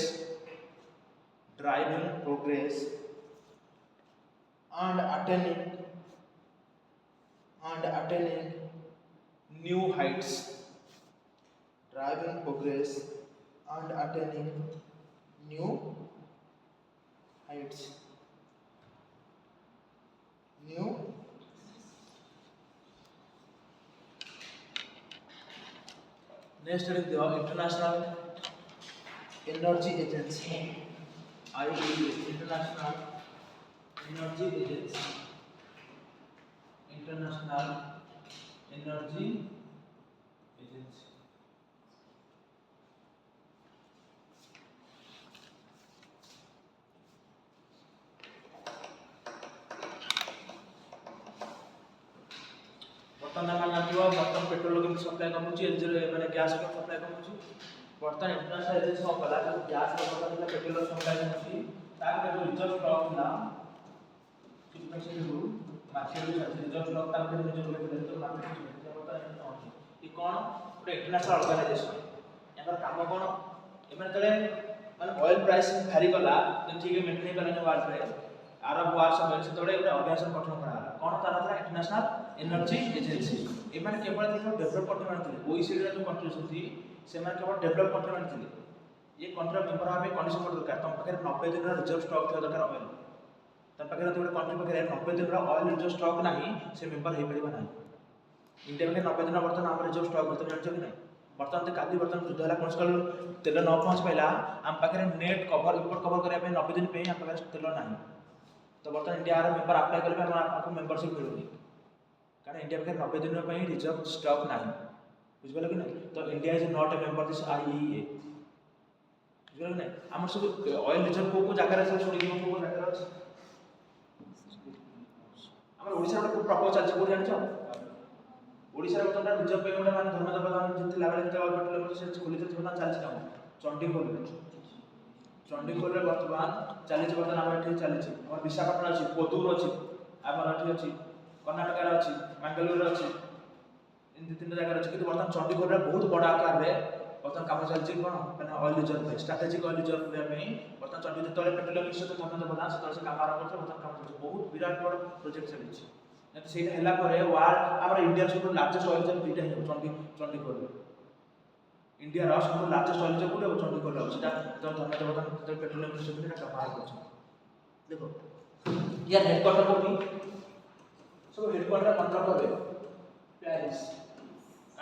and attaining new heights. Driving progress and attaining new heights. Next is the International Energy Agency. IEA, International Energy Agency. वर्तमान नाम जानियो बर्तन petrol के supply कम होची LG माने gas के सप्लाई कम होची बर्तन इंटरनेशनल एजेंसी को कला जो गैस के बर्तन के पेट्रोल सप्लाई कम होची तार के जो रिजर्व स्टॉक ना कितना से जो मार्केट में रिजर्व स्टॉक तार के जो लेके तो मार्केट में बर्तन ये कौन ଗୋଟେ इंटरनेशनल ऑर्गेनाइजेशन यार काम कौन एमन तले माने ऑयल प्राइस भारी गला ठीक मेंटेन करने वर्ल्ड रे आरब वार समय से तोड़े ଗୋଟେ ଅର୍ଗାନାଇଜେସନ ଗଠନ କରାଗଲା କଣ ତାର ଥିଲା ଇଣ୍ଟରନ୍ୟାସନାଲ ଏନର୍ଜି ଏଜେନ୍ସି ଏମାନେ କେବଳ ଡେଭଲପ କଣ୍ଟ୍ରି ମାନେ ଥିଲେ OECD ର ଯୋଉ କଣ୍ଟ୍ରି ଅଛନ୍ତି ସେମାନେ କେବଳ ଡେଭଲପ କଣ୍ଟ୍ରି ମାନେ ଥିଲେ ये कंट्री मेंबर भाबे कंडीशन कोड दरकार तम पाखे 90 दिन रिजर्व स्टॉक थे दरकार ऑयल तम पाखे तो कंट्री पाखे 90 दिन ऑयल रिजर्व स्टॉक नाही से मेंबर हे परिबा नाही इंडिया में 90 दिन बर्तन हम रिजर्व स्टॉक बर्तन जानछ कि नहीं बर्तन ते काली बर्तन युद्ध होला कोन स्कल तेल न पहुंच पाइला हम पाखे नेट कवर इम्पोर्ट कवर करे पे 90 दिन पे हम पाखे तेल नाही तो बर्तन इंडिया रे मेंबर अप्लाई करबे हम आपको मेंबरशिप मिलुनी कारण इंडिया पाखे 90 दिन पे रिजर्व स्टॉक नाही बुझबे कि नहीं तो India is not a member this IEA बुझबे कि नहीं हमर सब ऑयल रिजर्व को जगह रे छोड़ी को जगह रे हमर ओडिसा रे प्रपोज चल को जानछ ओडिसा रे बर्तन रिजर्व पे गोटे मान धर्मदेव प्रधान जिते लागे जिते ऑयल पेट्रोल से खोली तो बर्तन चलछ काम चंडीगढ़ रे वर्तमान चलछ बर्तन हम एठी चलछ हमर विशाखापट्टनम अछि कोदूर अछि हमर एठी अछि कर्नाटक रे अछि मंगलूर रे अछि इन तीन जगह अछि कि बर्तन चंडीगढ़ रे बहुत बड़ा आकार रे बर्तन काम चलछ कोन माने ऑयल रिजर्व पे स्ट्रेटेजिक ऑयल रिजर्व पे में बर्तन चंडीगढ़ तले पेट्रोल मिनिस्टर तो धर्मदेव प्रधान से तले काम आरंभ करछ बर्तन काम चलछ बहुत विराट बड़ प्रोजेक्ट चलछ यदि सेटा हला परे वर्ल्ड हमर इंडिया सब लार्जेस्ट ऑयल रिजर्व दुटा ही चंडीगढ़ इंडिया रा सब लार्जेस्ट ऑयल रिजर्व कोटे चंडीगढ़ रा सेटा तो धर्मदेव प्रधान तो पेट्रोल मिनिस्टर से काम आरंभ करछ देखो यार हेडक्वार्टर कोठी सब हेडक्वार्टर कंट्रोल करे पेरिस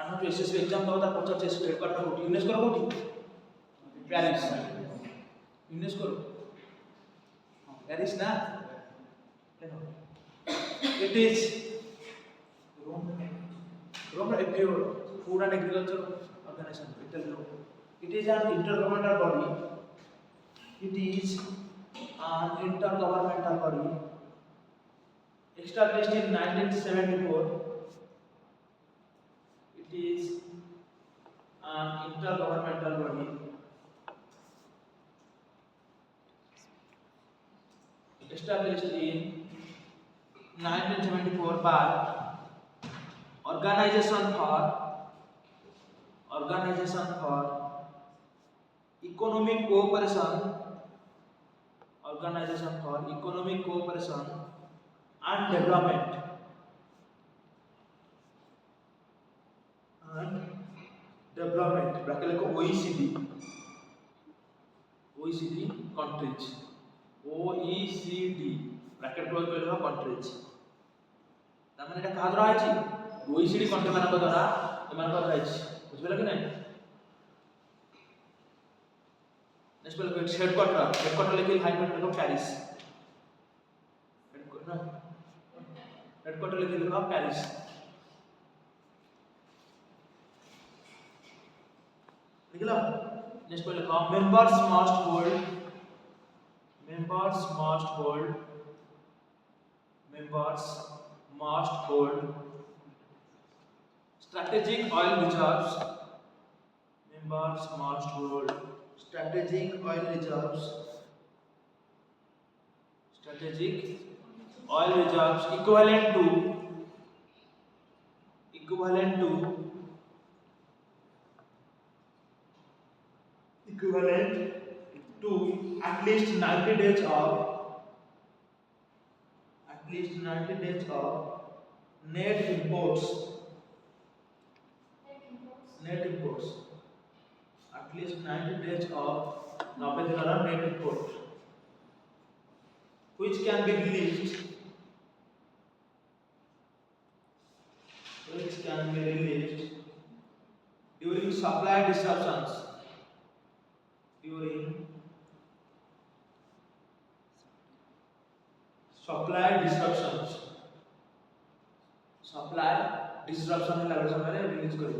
आनो जो एसएससी एग्जाम दो ता 50 एसएससी हेडक्वार्टर कोठी यूनेस्को कोठी पेरिस यूनेस्को पेरिस ना it is Rome FAO Food and Agriculture Organization it is an intergovernmental body it is an intergovernmental body established in 1974 it is an intergovernmental body established in 1974 by Organization for Economic Cooperation Organization for Economic Cooperation and Development bracket like OECD countries OECD bracket close कर countries ताମାନେ এটা কাজ রহা আছে OECD country मान द्वारा एमान कर रहा है बुझबे कि नहीं नेशनल हेडक्वार्टर लेके हाई कोर्ट में पेरिस हेडक्वार्टर लेके लिखा पेरिस लिखला नेशनल लिखा members must hold strategic oil reserves members must hold strategic oil reserves equivalent to at least 90 days of net imports at least 90 days of 90 दिन का net import which can be released during supply disruptions supply disruption है लगे समय release करो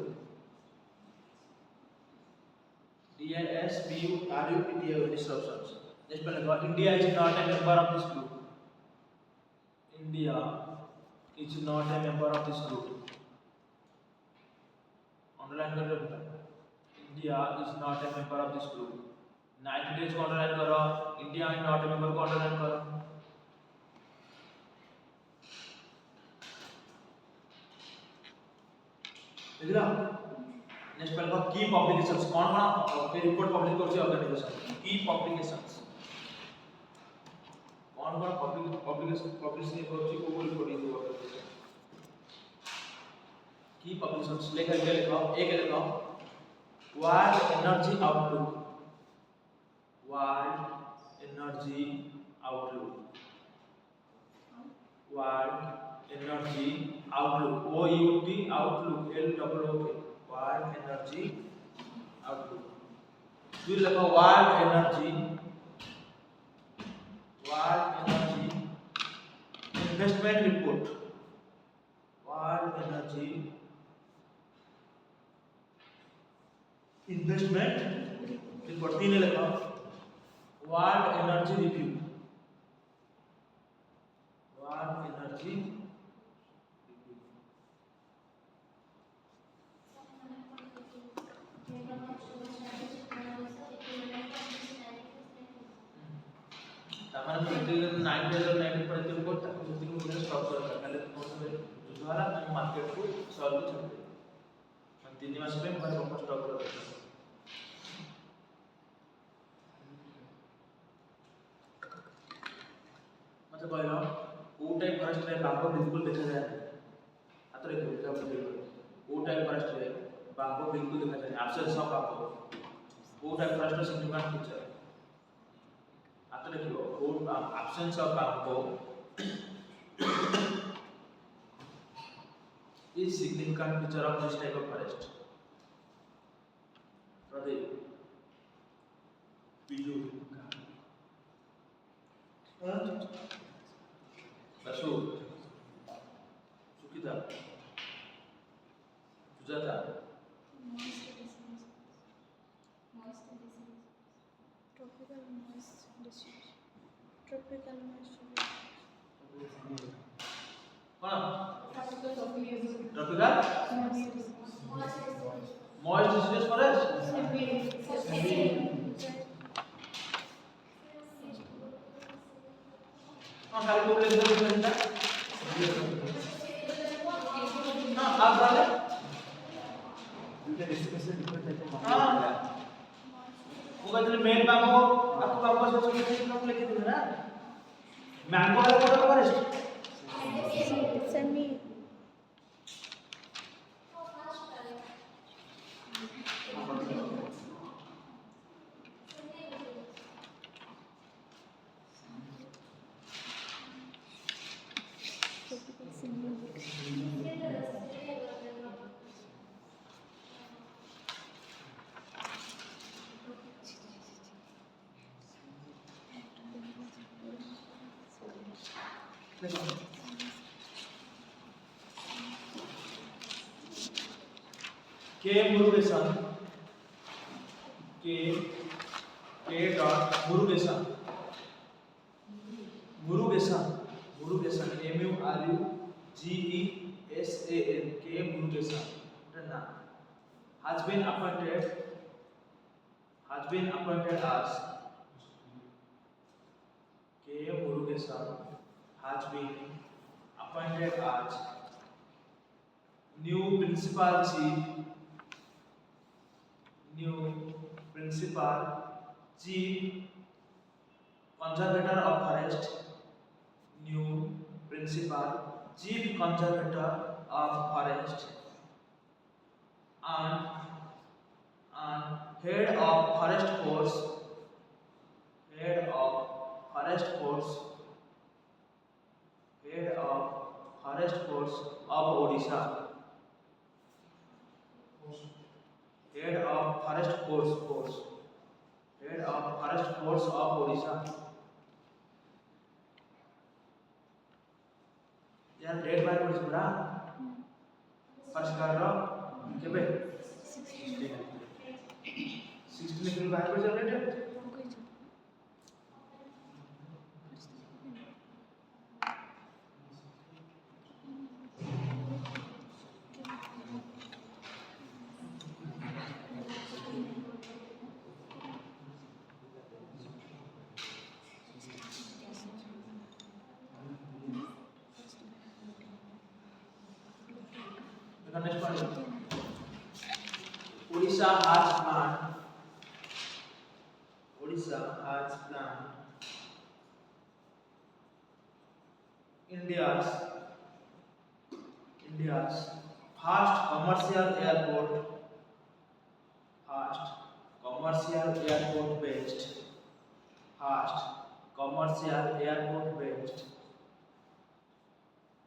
DISPURUPTO disruptions just पहले India is not a member of this group India is not a member of this group underline कर बेटा India is not a member of this group 90 days को underline करो India is not a member को underline करो देखला next पहले की publications कौन कौन के रिपोर्ट पब्लिश करछि ऑर्गेनाइजेशन की पब्लिकेशंस कौन कौन पब्लिकेशन पब्लिश नहीं करछि को रिपोर्ट इन ऑर्गेनाइजेशन की पब्लिकेशंस लेकर के लिखो एक लिखो world energy outlook world energy outlook world energy outlook O U T outlook L double O K world energy outlook फिर लिखो world energy investment report world energy investment report तीन लिखो world energy review world energy तमाम material 9 days और 90 पर तुमको तक तुमको पूरा स्टॉक कर पहले तुमको जो वाला तुम मार्केट को सॉल्व कर सकते हम 3 मास में हमारे पास स्टॉक कर सकते मतलब कहलो ओ टाइप फॉरेस्ट रे बाघ बिल्कुल देखा जाए हाथ रे क्या ओ टाइप फॉरेस्ट रे बाघ बिल्कुल देखा जाए एब्सेंस ऑफ बाघ ओ टाइप फॉरेस्ट सिग्निफिकेंट फीचर हाथ रे ओ एब्सेंस ऑफ बाघ is significant feature of this type of forest Pradeep Biju Basu Sukita Sujata tropical moist tropical moist deciduous forest खाली को लिख दो बेटा हां आप डाले हां वो कहते मेन बाबू आपको बाबू से छोटे लोग लिख दे ना मैंगो वाला कोटा फॉरेस्ट semi के मुरुगेसन के dot Murugesan Murugesan M U R U G E S A N के मुरुगेसन ना has been appointed as K Murugesan has been appointed as new principal chief conservator of forest new principal chief conservator of forest and head of forest force of Odisha head of forest force of Odisha यार date by पड़ी पूरा first कर लो केबे 16 के bye पड़ी चल date next one. Odisha has planned. Odisha has planned India's first commercial airport. First commercial airport based. First commercial airport based.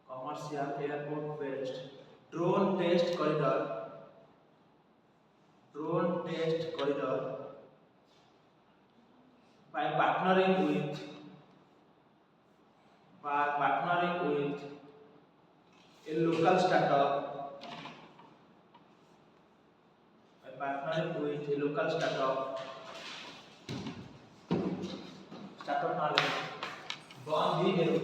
Commercial airport based drone test corridor. Drone test corridor by partnering with a local startup. By partnering with a local startup. Startup knowledge. Born V Aero.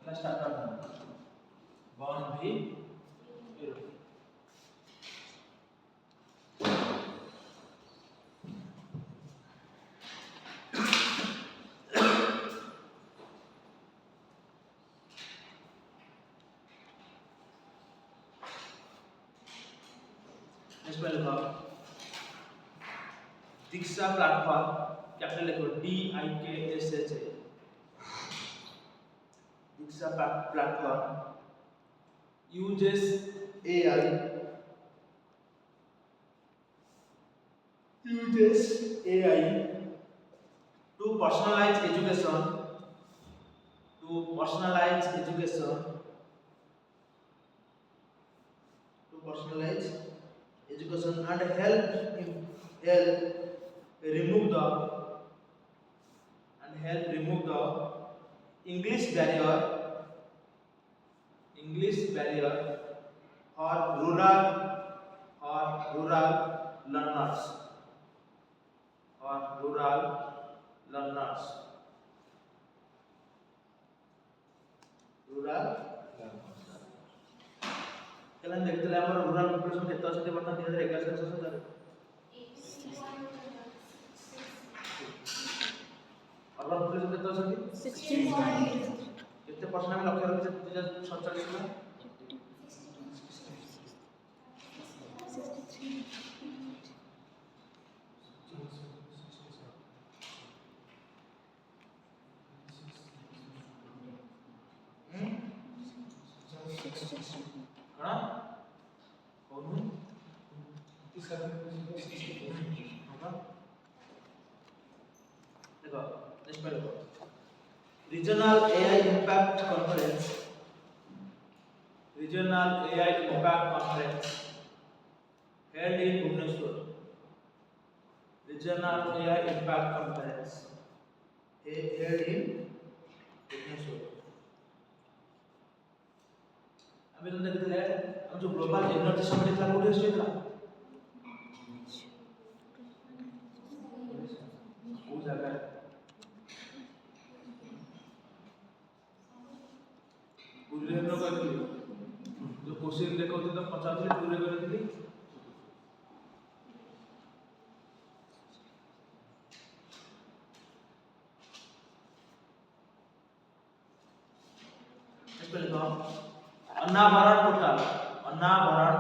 Let's start now. Born V Aero. Next one look. Diksha platform, capital letter DIKSHA. Diksha platform uses AI to personalize education and help remove the English barrier for rural learners. चलन देखते हैं हमारा rural population कितना से बर्तन 2011 से urban population कितना से 16.2. कितने परसेंट में लक्ष्य रखते हैं 2047 में 63. हाँ कौन हूँ देखो नेक्स्ट पे देखो Regional AI Impact Conference held in Bhubaneswar. Regional AI Impact Conference held in Bhubaneswar. अभी तुमने कितने हम जो ग्लोबल एनर्जी समिट था वो डेट था वो जगह पूरे हम लोग करते जो क्वेश्चन देखो तो 50 से पूरे करते थे इस पे लिखो Annabharan portal ANAVARAN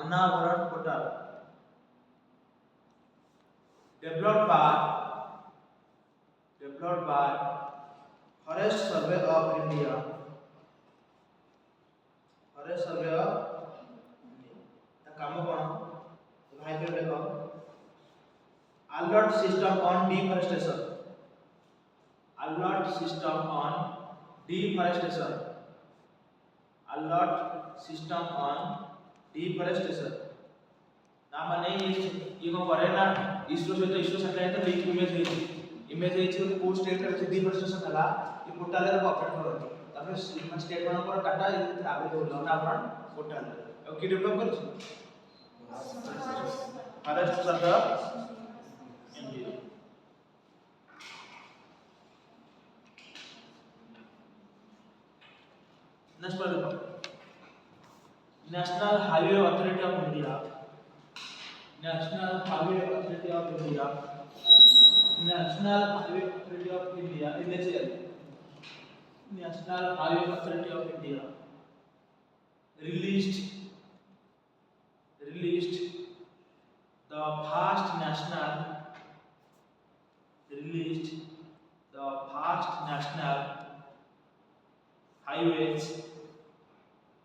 Annabharan portal developed by Forest Survey of India काम कौन भाई पे देखो alert system on deforestation alert system on deforestation ना माने ये को करे ना इसरो से तो इसरो सैटेलाइट तो लीक इमेज है तो पोस्ट स्टेट रे डिफोरेस्टेशन हला ये पोर्टल रे अपडेट करती तापर स्टेट मान पर डाटा आबे दो ना अपन पोर्टल और की डेवलप कर फॉरेस्ट सर्वे इंडिया नेक्स्ट पर देखो national highway authority of India National Highway Authority of India, NHAI, National Highway Authority of India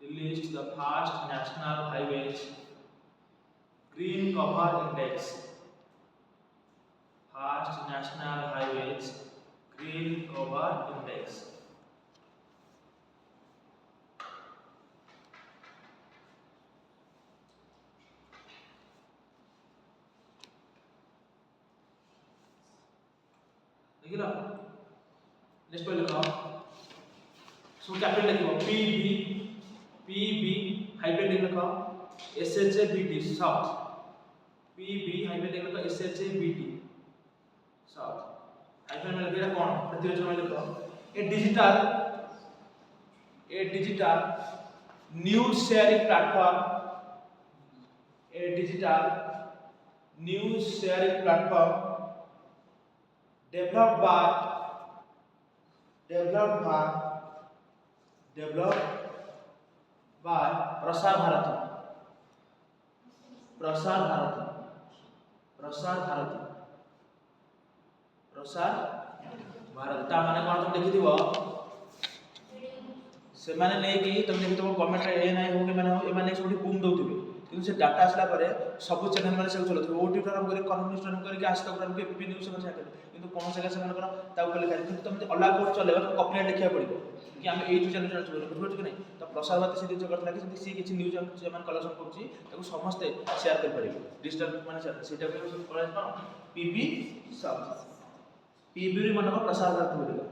released the first national highways green cover index. First national highways green cover index. देखिला next पे लिखो so capital लिखो PB hyphen लिखो एसएचएबीटी south PB hyphen लिखो एसएचएबीटी south hyphen में लिखा कौन प्रतिरचना में लिखो a digital news sharing platform developed by Prasar Bharati ता माने कोन तुम देखि दिबो से माने नै कि तुम देखि तो गवर्नमेंट ए नै हो के माने ए माने सोडी बूम दउथिबे किंतु से डाटा आसला परे सब चैनल माने सब चलथि ओटी टर्म करे कम्युनिस्ट टर्म करे कि आज तक टर्म के पीपी न्यूज से छाटे किंतु कोन जगह से माने ता ऊपर लिखा किंतु तुम अलग कोड चलेबा तो कॉपीराइट देखिया पड़िबो कि हम एई चैनल चलथि बुझो कि नै तो प्रसार भारती से जो करथला कि सी किछि न्यूज जे मान कलेक्शन करछि ताको समस्त शेयर कर परिबो डिजिटल माने सेटा को कॉलेज पर पीबी सब पीबी रे माने प्रसार भारती बोलिबो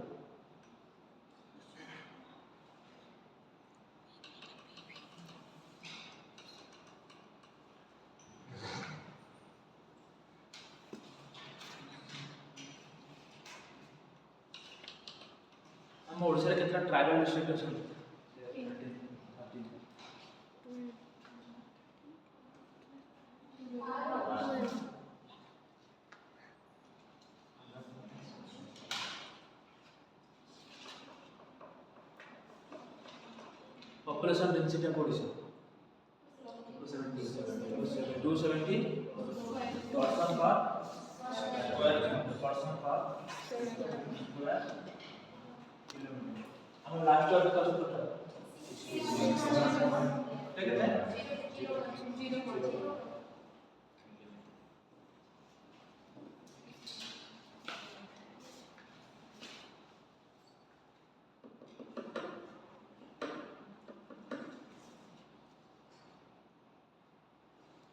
हम ओडिसा केतना ट्राइबल डिस्ट्रिक्ट अछन population density of Odisha 270 person per square kilometer हम लास्ट ऑर्डर का सूत्र ठीक है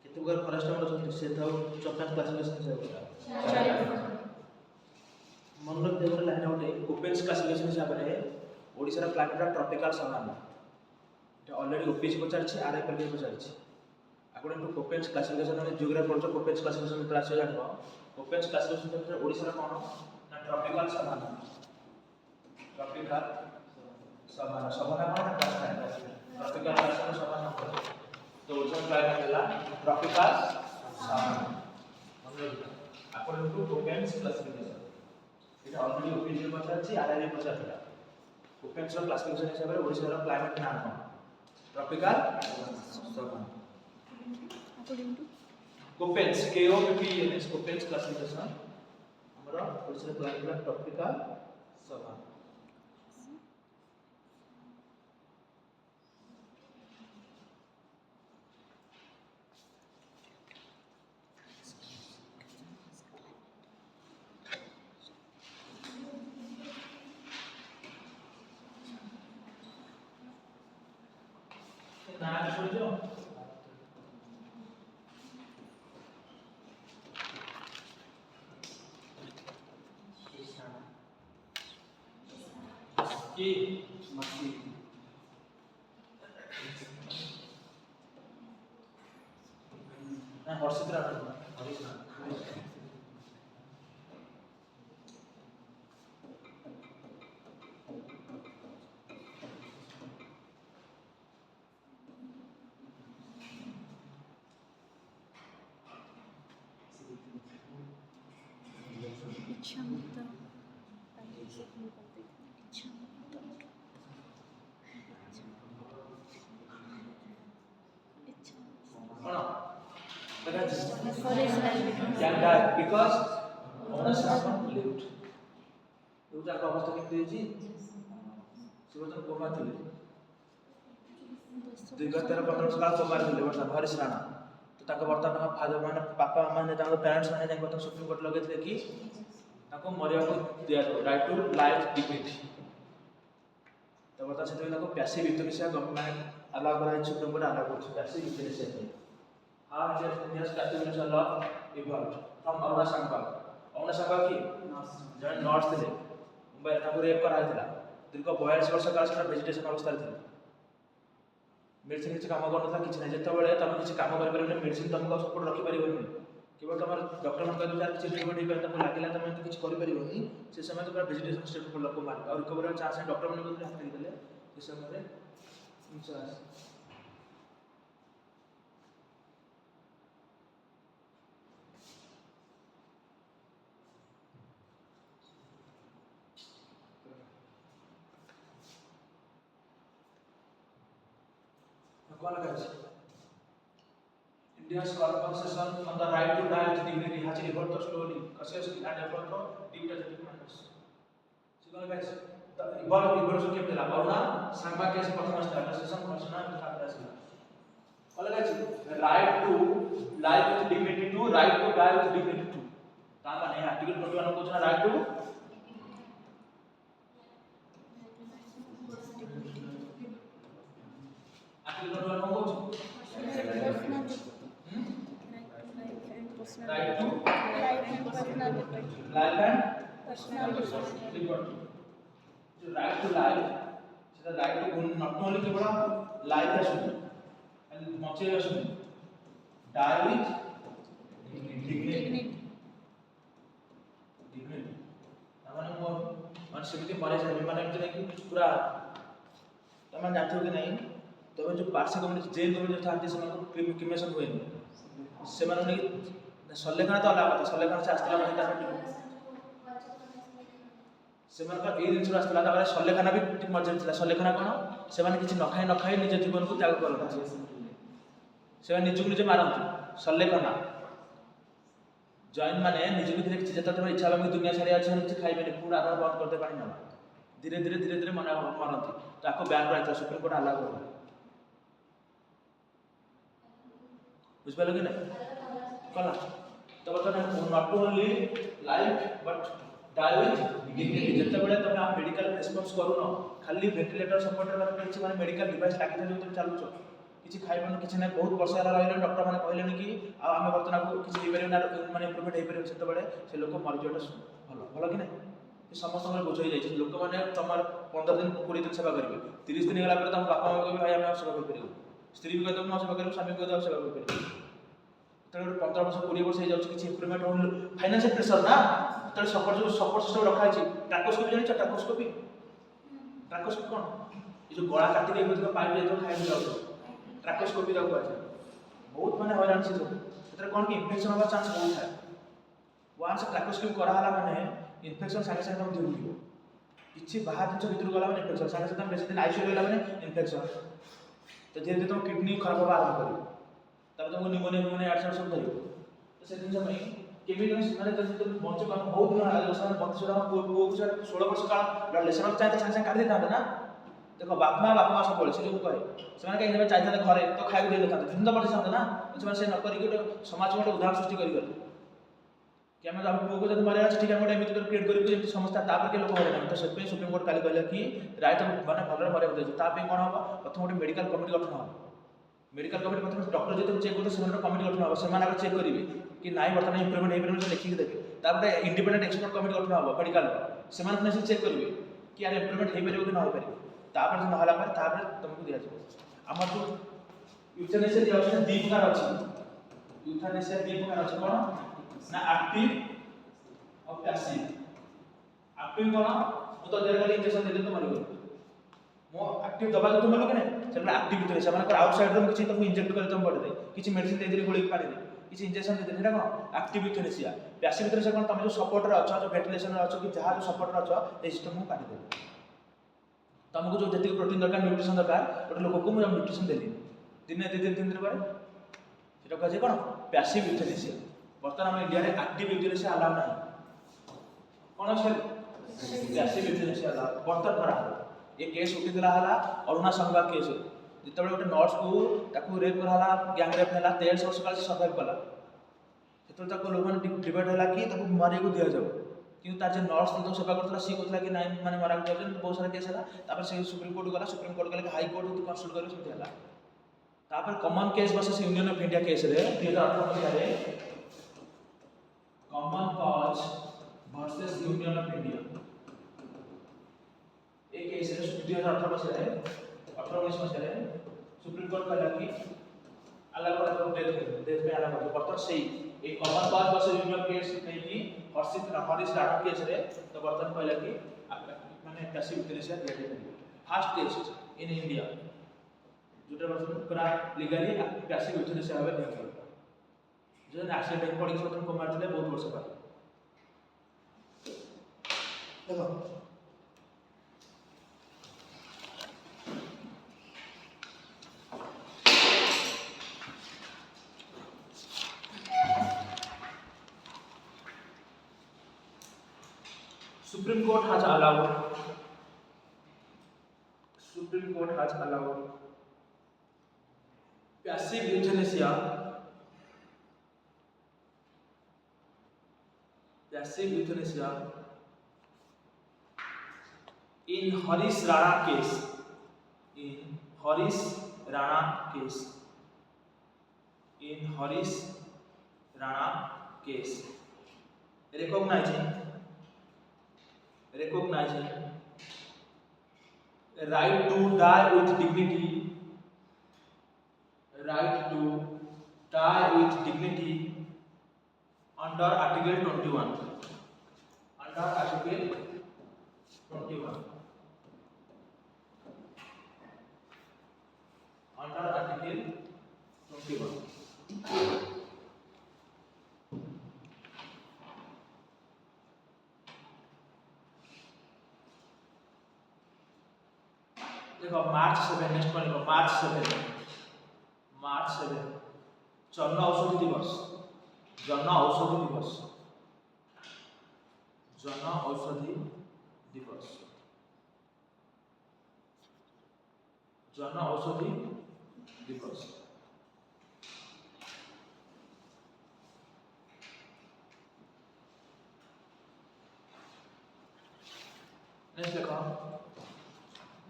कितने बार फॉरेस्ट में रहते से था चौथा क्लासिफिकेशन से होता मन रख देवर लाइन आउट है कोपेन्स क्लासिफिकेशन हिसाब रे ओडिसा रा क्लाइमेट ट्रॉपिकल समान এটা অলরেডি ওপিএসসি পচারছি আরআইএল কে পচারছি अकॉर्डिंग टू कोपेन्स क्लासिफिकेशन में जियोग्राफी पढ़ो कोपेन्स क्लासिफिकेशन क्लास हो जानो कोपेन्स क्लासिफिकेशन में ओडिसा रा कोन ना ट्रॉपिकल समान समान कोन ना क्लास है ट्रॉपिकल क्लास समान तो ओडिसा क्लाइमेट हला ट्रॉपिकल समान अकॉर्डिंग टू कोपेन्स क्लासिफिकेशन এটা অলরেডি ওপিএসসি পচারছি আরআইএল পচারছিলা कोपेन्स क्लासिफिकेशन हिसाब रे ओडिसा रा क्लाइमेट नाम कोन ट्रॉपिकल समान according to Köppen's KOPPENS Köppen's classification हमरा ओडिसा क्लाइमेट ट्रॉपिकल समान ना छोड़ दो की मस्ती ना हर्षित्रा हरिशना ଇଚ୍ଛା ମୁକ୍ତ ତାଙ୍କେ ସବୁ କରିଦେଇଥିଲେ ଇଚ୍ଛା ମୁକ୍ତ For his life can die because honest husband lived. You just ଅବସ୍ଥା କେମିତି ହେଇଛି? ସେ ବର୍ତ୍ତମାନ କୋମା ଥିଲେ। 2013-15 କାଳ କୋମାରେ ଥିଲେ ବର୍ତ୍ତମାନ ହରିଶ ରାଣା। ତ ତାଙ୍କ ବର୍ତ୍ତମାନ ଫାଦର ମାନେ ବାପା ମାନେ ତାଙ୍କ ପ୍ୟାରେଣ୍ଟସ୍ ମାନେ ଯାଇକି ବର୍ତ୍ତମାନ ସୁପ୍ରିମ କୋର୍ଟ ଲଗେଇଥିଲେ କି ତାଙ୍କୁ ମରିବାକୁ ଦିଆଯାଉ ରାଇଟ୍ ଟୁ ଲାଇଫ୍ ଡିଗ୍ନିଟି। ତ ବର୍ତ୍ତମାନ ସେଥିପାଇଁ ତାଙ୍କୁ ପ୍ୟାସିଭ୍ ୟୁଥେନେସିଆ ଗଭର୍ଣ୍ଣମେଣ୍ଟ ଆଲାଉ କରାଯାଇଛି ସୁପ୍ରିମ କୋର୍ଟ ଆଲାଉ କରୁଛି ପ୍ୟାସିଭ୍ ୟୁଥେନେସିଆ ପାଇଁ। How India's passive euthanasia law evolved from Aruna Sankpal. Aruna Sankpal ki जन नॉर्थ थे मुंबई ताको रेप करा हैଥିଲା दीर्घ 42 वर्ष काल सेटा वेजिटेशन अवस्था रे थे मेडिसिन किछ काम करनथा किछ नै जते बेले तमे किछ काम करि परबे मेडिसिन तमको सपोर्ट रखि परिबोनी केवल तमर डॉक्टर मन कहै यार किछ ट्रीटमेंट हे तमको लागिला तमे किछ करि परिबोनी से समय तो पूरा वेजिटेशन स्टेट पर लोक मार और रिकवरी चांस है डॉक्टर मन को हाथ देले से समय रे insurance India's conversation on the right to die with dignity has evolved slowly, cautiously, and evolved from deep tragic manners. So, guys, the evolution came to the Aruna Sankpal case प्रथम conversation घोषणा करता है। all guys, the right to life with dignity to right to die with dignity to. तामा नहीं article 21 को जो right to article 21 को right to life and personal liberty. life and Personal liberty. liberty. So right to life, so the right to not only केवल life आसुनी, and मचे आसुनी, die with dignity. Dignity. हमारे मन सेमिति मरे जाए, माने इतना कि पूरा तमाम जाते हो कि नहीं, तो जो पार्श्व कम्युनिटी जेल कम्युनिटी था अंतिम समय को क्रिमिनेशन हुए नहीं, सेमानों ने सल्लेखना तो अलग था सल्लेखना से आस्था लगा था सेमान का ए जिनस आस्था लगा सल्लेखना भी मजा थी सल्लेखना कौन से माने किसी न खाई निज जीवन को त्याग करते से निजक निजे मारती सल्लेखना जॉइन माने निजक धीरे किसी जता इच्छा हम दुनिया छाड़ी अच्छे किसी खाइबे पूरा आधार बंद करते पानी ना धीरे धीरे मन मारती ताको बैन कराइला सुप्रीम कोर्ट अलाउ करला बुझिपाल कि नहीं कला तो बर्तमान not only life but die with dignity जते बेले तमे आप मेडिकल रिस्पांस करूनो खाली वेंटिलेटर सपोर्ट रे किछि माने मेडिकल डिवाइस लागि था जो चालुछ किछि खाइबन किछि नै बहुत वर्ष होला रहले डॉक्टर माने कहलेनी कि आ हमें बर्तमान को किछि रिपेयर ना माने इंप्रूवमेंट हे परियो सेते बेले से लोक मरि जोटा भलो भलो कि नै ये समस्त में बुझ होई जाय लोक माने तमार 15 दिन 20 दिन सेवा करिवे 30 दिन गेला पर तम बापा मां को भाई हम सेवा कर परियो स्त्री भी कहतो हम सेवा करियो स्वामी को कहतो सेवा कर परियो तो 15 वर्ष 20 वर्ष हो जाउछ किछि इंप्रूवमेंट हो फाइनेंशियल प्रेशर ना तो सपोर्ट सिस्टम रखा है ट्राकोस्कोपी जानि ट्राकोस्कोपी कोन ये जो गला काटी दे तो पाइप दे तो खाइ जाउ ट्राकोस्कोपी दा कहै बहुत माने हैरान छी एतरे कोन कि इन्फेक्शन होबा चांस बहुत है वहां से ट्राकोस्कोपी करा हला माने इन्फेक्शन संगे संगे हम धुलियो किछि बाहर जिंस भीतर गला माने इन्फेक्शन संगे संगे बेसी दिन आईसीयू गेला माने इन्फेक्शन तो धीरे धीरे तो किडनी खराब होबा आरंभ करियो तब तुमको निमोनिया एडसन सब धरियो तो से दिन समय केमिकल माने तो बंच का बहुत दिन आगे समय 32 वर्ष को 16 वर्ष का लेसन चाहे संगे काट देता ना देखो बापमा सब बोले से जो कहे से माने कहीं चाहता घरे तो खाइ दे लेता जिंदा पड़ जाता ना से से न करी के समाज में उदाहरण सृष्टि करी गले कि हम अब को जब मारे अछि ठीक हम एमिति कर क्रिएट करी जे समस्या तापर के लोक होले ना तो से सुप्रीम कोर्ट काली कहले कि राइट माने भलरे मारे दे ता पे कोन होबा प्रथम गोटे मेडिकल कमिटी गठन हो मेडिकल कमिटी प्रथम डॉक्टर जते चेक करते से कमिटी गठन हो से माने चेक करिवे कि नाइ वर्तमान इंप्रूवमेंट हे परमेंट लिखि देबे तापर इंडिपेंडेंट एक्सपर्ट कमिटी गठन हो मेडिकल से माने ने चेक करिवे कि यार इंप्रूवमेंट हे परबे कि न हो परबे तापर न होला पर तापर तुमको दिया जाय हमर जो यूथनेसिया दिया छै दी प्रकार अछि यूथनेसिया दी प्रकार अछि कोन ना एक्टिव और पैसिव एक्टिव कोन मु तो देर खाली इंजेक्शन दे दे तो मरि गयो मो एक्टिव दबा तो मरि गयो ने से एक्टिव यूथनेसिया माने आउटसाइड रो किछि तुमको इंजेक्ट करे तुम पड़ दे किछि मेडिसिन दे दे गोली पाड़ी दे କିଛି ଇଞ୍ଜେକ୍ସନ ଦେଇଦେଲି ସେଇଟା କ'ଣ ଆକ୍ଟିଭ ୟୁଥେନେସିଆ। ପ୍ୟାସିଭ ୟୁଥେନେସିଆ କ'ଣ ତମେ ଯେଉଁ ସପୋର୍ଟରେ ଅଛ ଯେଉଁ ଭେଣ୍ଟିଲେସନରେ ଅଛ କି ଯାହା ଯେଉଁ ସପୋର୍ଟରେ ଅଛ এই ସିଷ୍ଟମକୁ କାଟିଦେଲି। ତମକୁ ଯେଉଁ ଯେତିକି ପ୍ରୋଟିନ୍ ଦରକାର ନ୍ୟୁଟ୍ରିସନ୍ ଦରକାର ଗୋଟେ ଲୋକକୁ ମୁଁ ନ୍ୟୁଟ୍ରିସନ୍ ଦେଲି ଦିନେ 2 ଦିନ 3 ଦିନ ପରେ ସେଟା କୁହାଯାଏ କ'ଣ ପ୍ୟାସିଭ ୟୁଥେନେସିଆ। ବର୍ତ୍ତମାନ ଆମ ଇଣ୍ଡିଆରେ ଆକ୍ଟିଭ ୟୁଥେନେସିଆ ଆଲାଉ ନାହିଁ। କ'ଣ ଅଛି ପ୍ୟାସିଭ ୟୁଥେନେସିଆ ଆଲାଉ ବର୍ତ୍ତମାନ କରାହେବ। ଏ କେସ୍ ଉଠିଥିଲା ହେଲା ଅରୁଣା ସଂଘ କେସ୍ ଯେତେବେଳେ ଗୋଟେ ନର୍ସକୁ ତାକୁ ରେପ୍ କରାହେଲା ଗ୍ୟାଙ୍ଗ ରେପ୍ ହେଲା 13 ବର୍ଷ କାଳ ସେ ସର୍ଭାଇଭ୍ କଲା ସେତେବେଳେ ତାକୁ ଲୋକମାନେ ଡିବେଟ୍ ହେଲା କି ତାକୁ ମାରିବାକୁ ଦିଆଯାଉ କିନ୍ତୁ ତାର ଯେ ନର୍ସ ତାକୁ ସେବା କରୁଥିଲା ସିଏ କହୁଥିଲା କି ନାଇଁ ମାନେ ମାରିବାକୁ ଦିଆଯାଉ ବହୁତ ସାରା କେସ୍ ହେଲା ତାପରେ ସେ ସୁପ୍ରିମକୋର୍ଟ ଗଲା ସୁପ୍ରିମକୋର୍ଟ ଗଲା କି ହାଇକୋର୍ଟ ଯଦି କନସଲ୍ଟ କରିବ ସେମିତି ହେଲା ତାପରେ common case versus Union of India କେସ୍ରେ 2018 ମସିହାରେ common cause versus Union of India ଏ କେସ୍ରେ 2018 ମସିହାରେ 18-19 ମସିହାରେ ସୁପ୍ରିମକୋର୍ଟ କହିଲା କି ଆଲାଉ କରା ଡେଥ୍ ପାଇଁ ଆଲାଉ କରା ବର୍ତ୍ତମାନ ସେଇ এই কমন কজ বসে ইউনিয়ন কেস নেকি হরিশ রাণা কেসরে তো বর্তমান কইলা কি মানে প্যাসিভ यूथेनेसिया দিয়াতে পারিবে ফার্স্ট কেস ইন ইন্ডিয়া যেটা বর্তমান পুরা লিগালি প্যাসিভ यूथेनेसिया হবে দেখো যে অ্যাক্সিডেন্ট পড়ি সতন কো মার দিলে বহুত বর্ষ পর দেখো Supreme Court has allowed passive euthanasia in Harish Rana case recognizing right to die with dignity under Article 21 देखो मार्च 7 नेक्स्ट पॉइंट को मार्च 7 जन औषधि दिवस जन औषधि दिवस नेक्स्ट देखो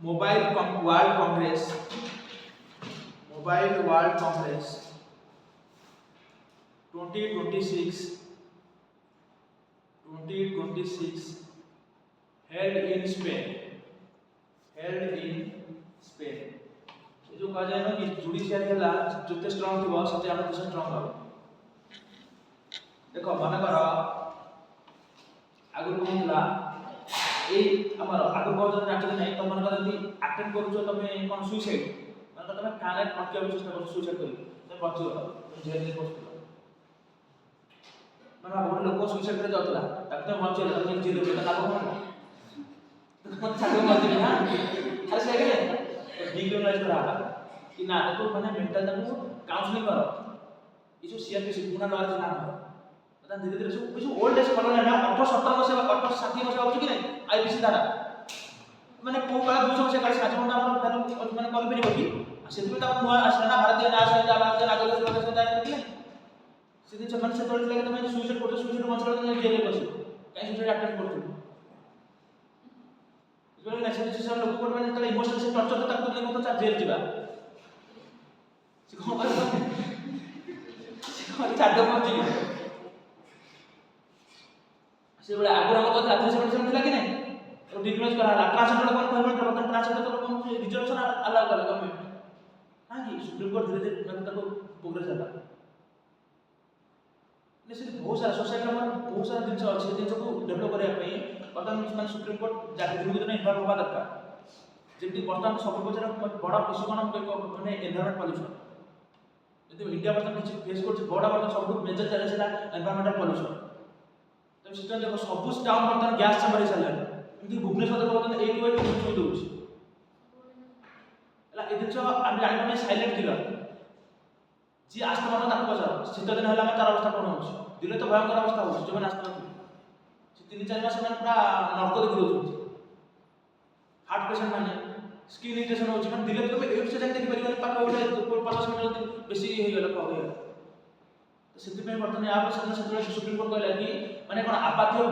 Mobile World Congress 2026 held in Spain ये जो कहा जाए ना कि जुडिशियरी हला जते स्ट्रांग थिबो सते हम देश स्ट्रांग हो देखो माने कर आगु कोनला ए हमर आगु बहुत नाटक नहीं तो मन कर अटेंड करू जो तमे कोन सुसाइड मन तमे काने अटके चेष्टा कर सुसाइड करी तो बच्चो जेल में पोस्ट मन बहुत लोग सुसाइड करे जातला तक मत चले तमे जेल में लाभ कोन तो छाड़ो मत ना अरे से के डिक्रिमिनलाइज करा कि ना तो माने मेंटल तको काउंसलिंग करो ये जो सीआरपी गुना लॉज ना मतलब धीरे धीरे जो ओल्ड एज कॉलोनी ना 18-17 वर्ष 18-60 वर्ष हो कि नहीं आईपीसी द्वारा माने को काल 200 वर्ष काल 60 घंटा माने कर परिबो कि सेति में त नुवा आसना भारतीय नागरिक नागरिक सुरक्षा दायरा कि सेति जमन से तोड़ लगे तमे सुसाइड करतो सुसाइड मसला जेल में बसो काई सुसाइड अटेम्प्ट करतो जो नेशनल सिस्टम लोक कोन माने तले इमोशनल से टॉर्चर तक तो लेको तो जेल जीवा से को कर से छाड़ मत जी से बड़ा आगु हम तो रात्रि से थिला कि नहीं तो डिक्लोज करा ट्रांसजेंडर कोन कहबो तो ट्रांसजेंडर तो कोन रिजर्वेशन अलाउ कर गवर्नमेंट हां कि सुप्रीम कोर्ट धीरे धीरे मतलब तको प्रोग्रेस होला निश्चित बहुत सारा सोसाइटी में बहुत सारा दिन अच्छे दिन को डेवलप करने बर्तमान माने सुप्रीम कोर्ट जाके दिन इन्वॉल्व होगा दरकार जमी बर्तमान सब बड़ा इश्यू कौन माने एनवायरमेंट पॉल्यूशन यदि इंडिया बर्तन किसी फेस कर बड़ा बर्तन सब मेजर चैलेंज है एनवायरमेंटल पॉल्यूशन तो सिस्टम देखो सब टाउन बर्तन गैस चैम्बर हिसाब से एमती भुवनेश्वर देखो बर्तन एक वे छुई दउछ एला ए जिंस हम जानि पाने साइलेंट किलर जी आस्ते मन ताको पचार शीत दिन हला तार अवस्था कोन होछ दिले तो भयंकर अवस्था होछ जो माने आस्ते से 3-4 मास से पूरा नरक देखि दउछ हार्ट पेशेंट माने स्किन इरिटेशन होछ माने दिले तो एक से जाके देखि परिवार पाखा उठे 50 मीटर बेसी हे गेला कहो तो सेति पे वर्तमान या पर से सुप्रीम कोर्ट कहला कि माने कोन आपाती और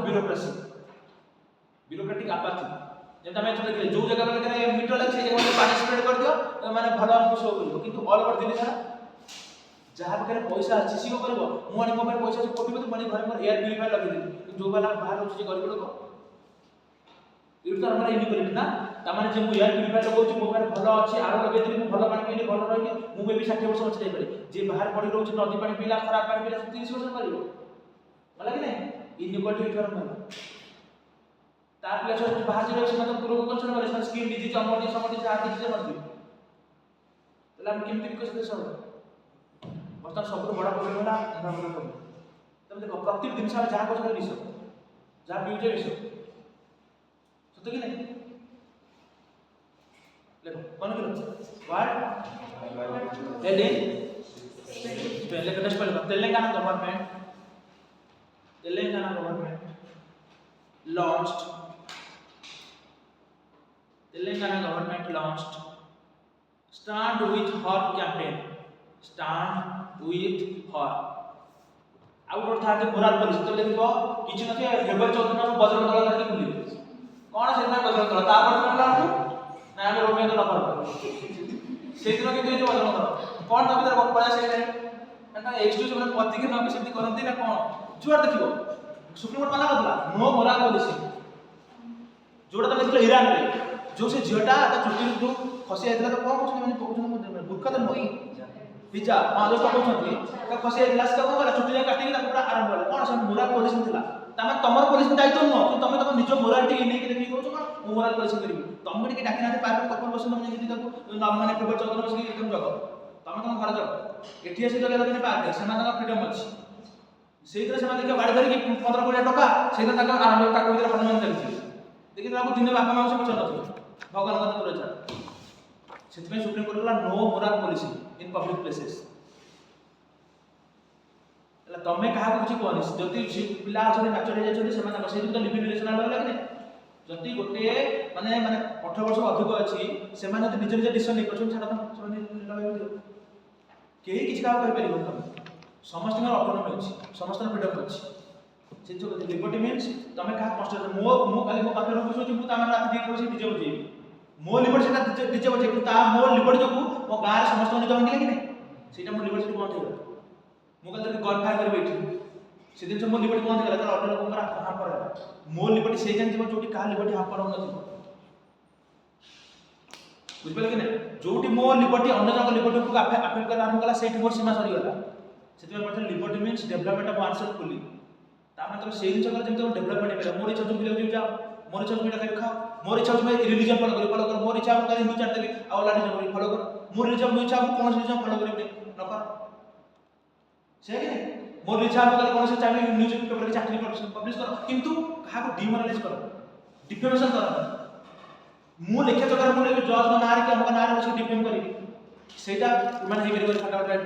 ब्यूरोक्रेटिक आपाती जेता मैं तो देखले जो जगह पे मीटर लगे से जगह पानी स्प्रेड कर दियो तो माने भलो हमको शो करियो किंतु ऑल ओवर दिल्ली सारा जहां पाखे पैसा अछि सी को करबो मु अने को पैसा से कोटी तो मने घर में एयर प्यूरिफायर लगे दे जो वाला बाहर होछ जे गरीब लोग ये तो हमरा इनइक्वालिटी ना ता माने जे मु एयर प्यूरिफायर लगौछि मो पाखे भलो अछि आरो लगे दे मु भलो पानी पीली भलो रही मु भी 60 वर्ष बचि जाई पारे जे बाहर पड़ी रहउछि नदी पानी पीला खराब पानी पीला 30 वर्ष करियो मला कि नहीं इनइक्वालिटी इथर मन ता प्लस बाहर जे से मतलब पूरा कंसर्न करे स्किन डिजीज अमोडी समोडी जा डिजीज मरदी तला हम केमति विकसित सब बर्तमान सब बड़ा प्रॉब्लम है एनवायरमेंटल प्रॉब्लम तब देखो प्रत्येक दिन से जहाँ कुछ विष जहाँ पीछे विष सत्य कि नहीं देखो कौन किलो व्हाट दिल्ली पहले नेक्स्ट पहले Telangana government launched stand with her campaign stand with her out था जे मोराल पुलिस तो देखो किछ नथि फेब्रुआरी 14 में बजरंग दल करके बुली कोन से ना बजरंग दल ता पर ना ना हम रोमियो दल पर से दिन के जो बजरंग दल कोन तब भीतर पड़ा से ना एक्सक्यूज में पति के नाम सेमती करंती ना कोन जुआर देखिबो सुप्रीम कोर्ट माना करला नो मोराल पुलिस जोड़ा तमे देखले ईरान रे जो से झियोटा ता चुटी जो खसी आइतला तो कोन कुछ नहीं पहुंचन बुरका तो नहीं पिज्जा हां जो पहुंचन ता खसी आइतला से कोन चुटी जा काटी ता पूरा आरंभ होला कोन से मोराल पुलिस थिला तमे तमर पुलिस दायित्व न कि तमे तो निज मोरालिटी नै के देखि कहू कोन मोराल पुलिस करबी तमे के डाकी नाते पार कपल बसन तमे जति ताको माने फेब्रुआरी 14 बस की एकदम जगह तमे घर जगह एठी से जगह लगने पार सेना फ्रीडम अछि सेइतरे सेना देखि गाड़ी धरि 15-20 टका सेइतरे ताको आरंभ ताको भीतर हनुमान चलछि देखि ताको दिन बापा मां से पछन नथि भगवान का दूर जा सेति सुप्रीम कोर्ट कहला no moral policy in public places एला तमे कहा को कुछ कोनी जति पिला अछन मैच्योर हे जछन सेना का सेति तो लिविंग रिलेशन आलो लागने जति गोटे माने 18 वर्ष अधिक अछि सेमाने तो निजे निजे डिसिजन नै करछन छाडा सेमाने लगाइ केही किछ का कहि परिबो तमे समस्त में ऑटोनॉमी अछि समस्त फ्रीडम अछि से जो लिबर्टी मींस तमे कहा कष्ट मो खाली मो पाखे रखो छु मु तमे रात दिन बसी डीजे बजे मो लिबर्टी सेटा डीजे बजे कि ता मो लिबर्टी जो मो गार समस्त नि जंगले कि नहीं सेटा मो लिबर्टी कोन थे मो कल गन फायर कर बैठी से दिन से मो लिबर्टी कोन थे ऑटो लोग पर हां पर मो लिबर्टी से जन जो जोटी का लिबर्टी हां पर न थी बुझबे कि नहीं जोटी मो लिबर्टी अन्य जंग लिबर्टी को अफेक्ट कर आरंभ कला सेठी मोर सीमा सरी गला सेति पर liberty means development of oneself fully ता मतलब से दिन जगह जेम डेवलपमेंट करे मोर इच्छा तुम बिले जाओ मोर इच्छा तुम एटा खाओ मोर इच्छा तुम रिलीजन फॉलो कर मोर इच्छा हम हिंदू चाट देबी आ वाला रिलीजन फॉलो कर मोर रिलीजन मो इच्छा हम कोन रिलीजन फॉलो करिबे न कर से कि मोर इच्छा हम कोन से चाहे न्यूज पेपर के चाकरी पब्लिश कर किंतु कहा को डिमोरलाइज कर डिफेमेशन कर मु लेखे जगह मु जज न नार के हम नार से डिफेम करी सेटा माने हे परिबो फटा राइट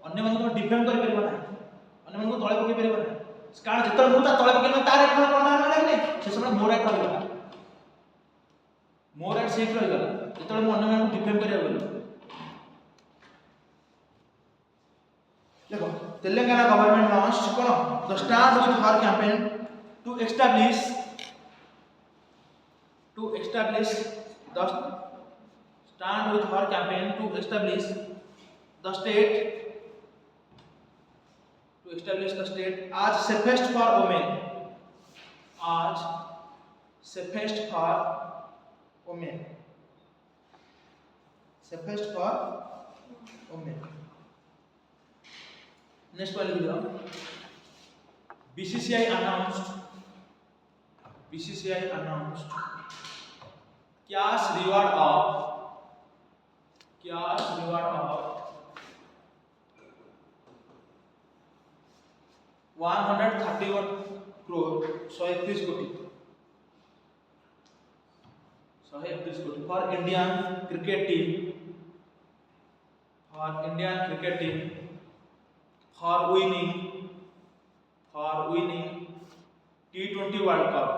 अन्य मन को डिफेम करि परिबो ना अन्य मन को तळे पकि परिबो ना कारण जितना मुता तळे पकि तार एक कोन ना लागले से समय मोर राइट रही गला मोर राइट सेट रही गला जितना मु अन्य मन को डिफेम करिया गलो देखो तेलंगाना गवर्नमेंट लॉन्च्ड कोन the start with her campaign to establish the stand with her campaign to establish the state as safest for women safest for women next वाले video BCCI announced cash reward of 131 crore 131 कोटी 131 कोटी for Indian cricket team for winning T20 World Cup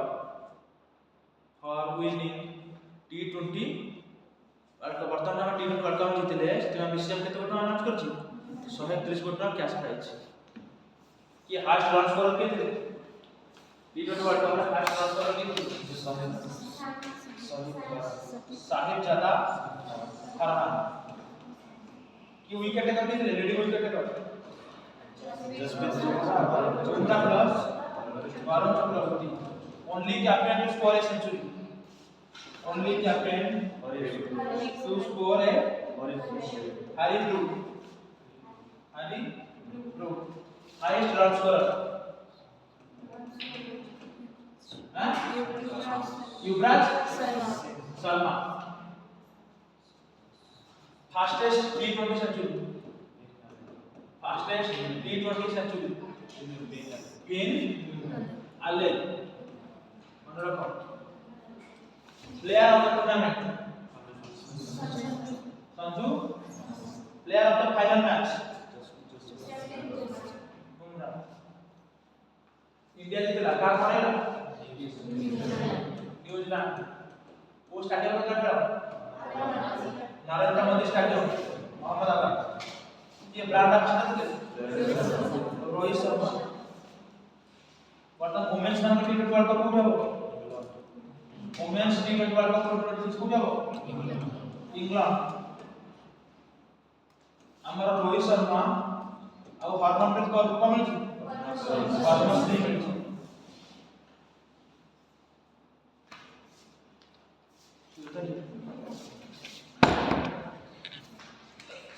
वर्तमान हम T20 world cup जीतले सेमा BCM केते कोटी announce करछि 131 कोटी टका कैश प्राइज कि हास्ट लॉन्च कर के T20 वर्ल्ड कप में हास्ट लॉन्च कर के साहिब ज्यादा फरमान कि विकेट कर दी लीडिंग विकेट कर Jasprit Bumrah plus Varun Chakravarthy only captain to score a century only captain to score a Harry Brook highest run scorer Yuvraj Sharma fastest T20 century in Allen Manoroka player of the tournament Sanju player of the final match Bumrah India जीतला का कोणेला New Zealand वो stadium में खेळला Narendra Modi stadium Ahmedabad ये brand अंबॅसडर Rohit Sharma वर्तमान women's नाम cricket world cup कोण हबो women's टी20 world cup कोण हबो इंग्लैंड हमर रोहित शर्मा और हरमनप्रीत कौर को मिलछि पद्मश्री मिलछि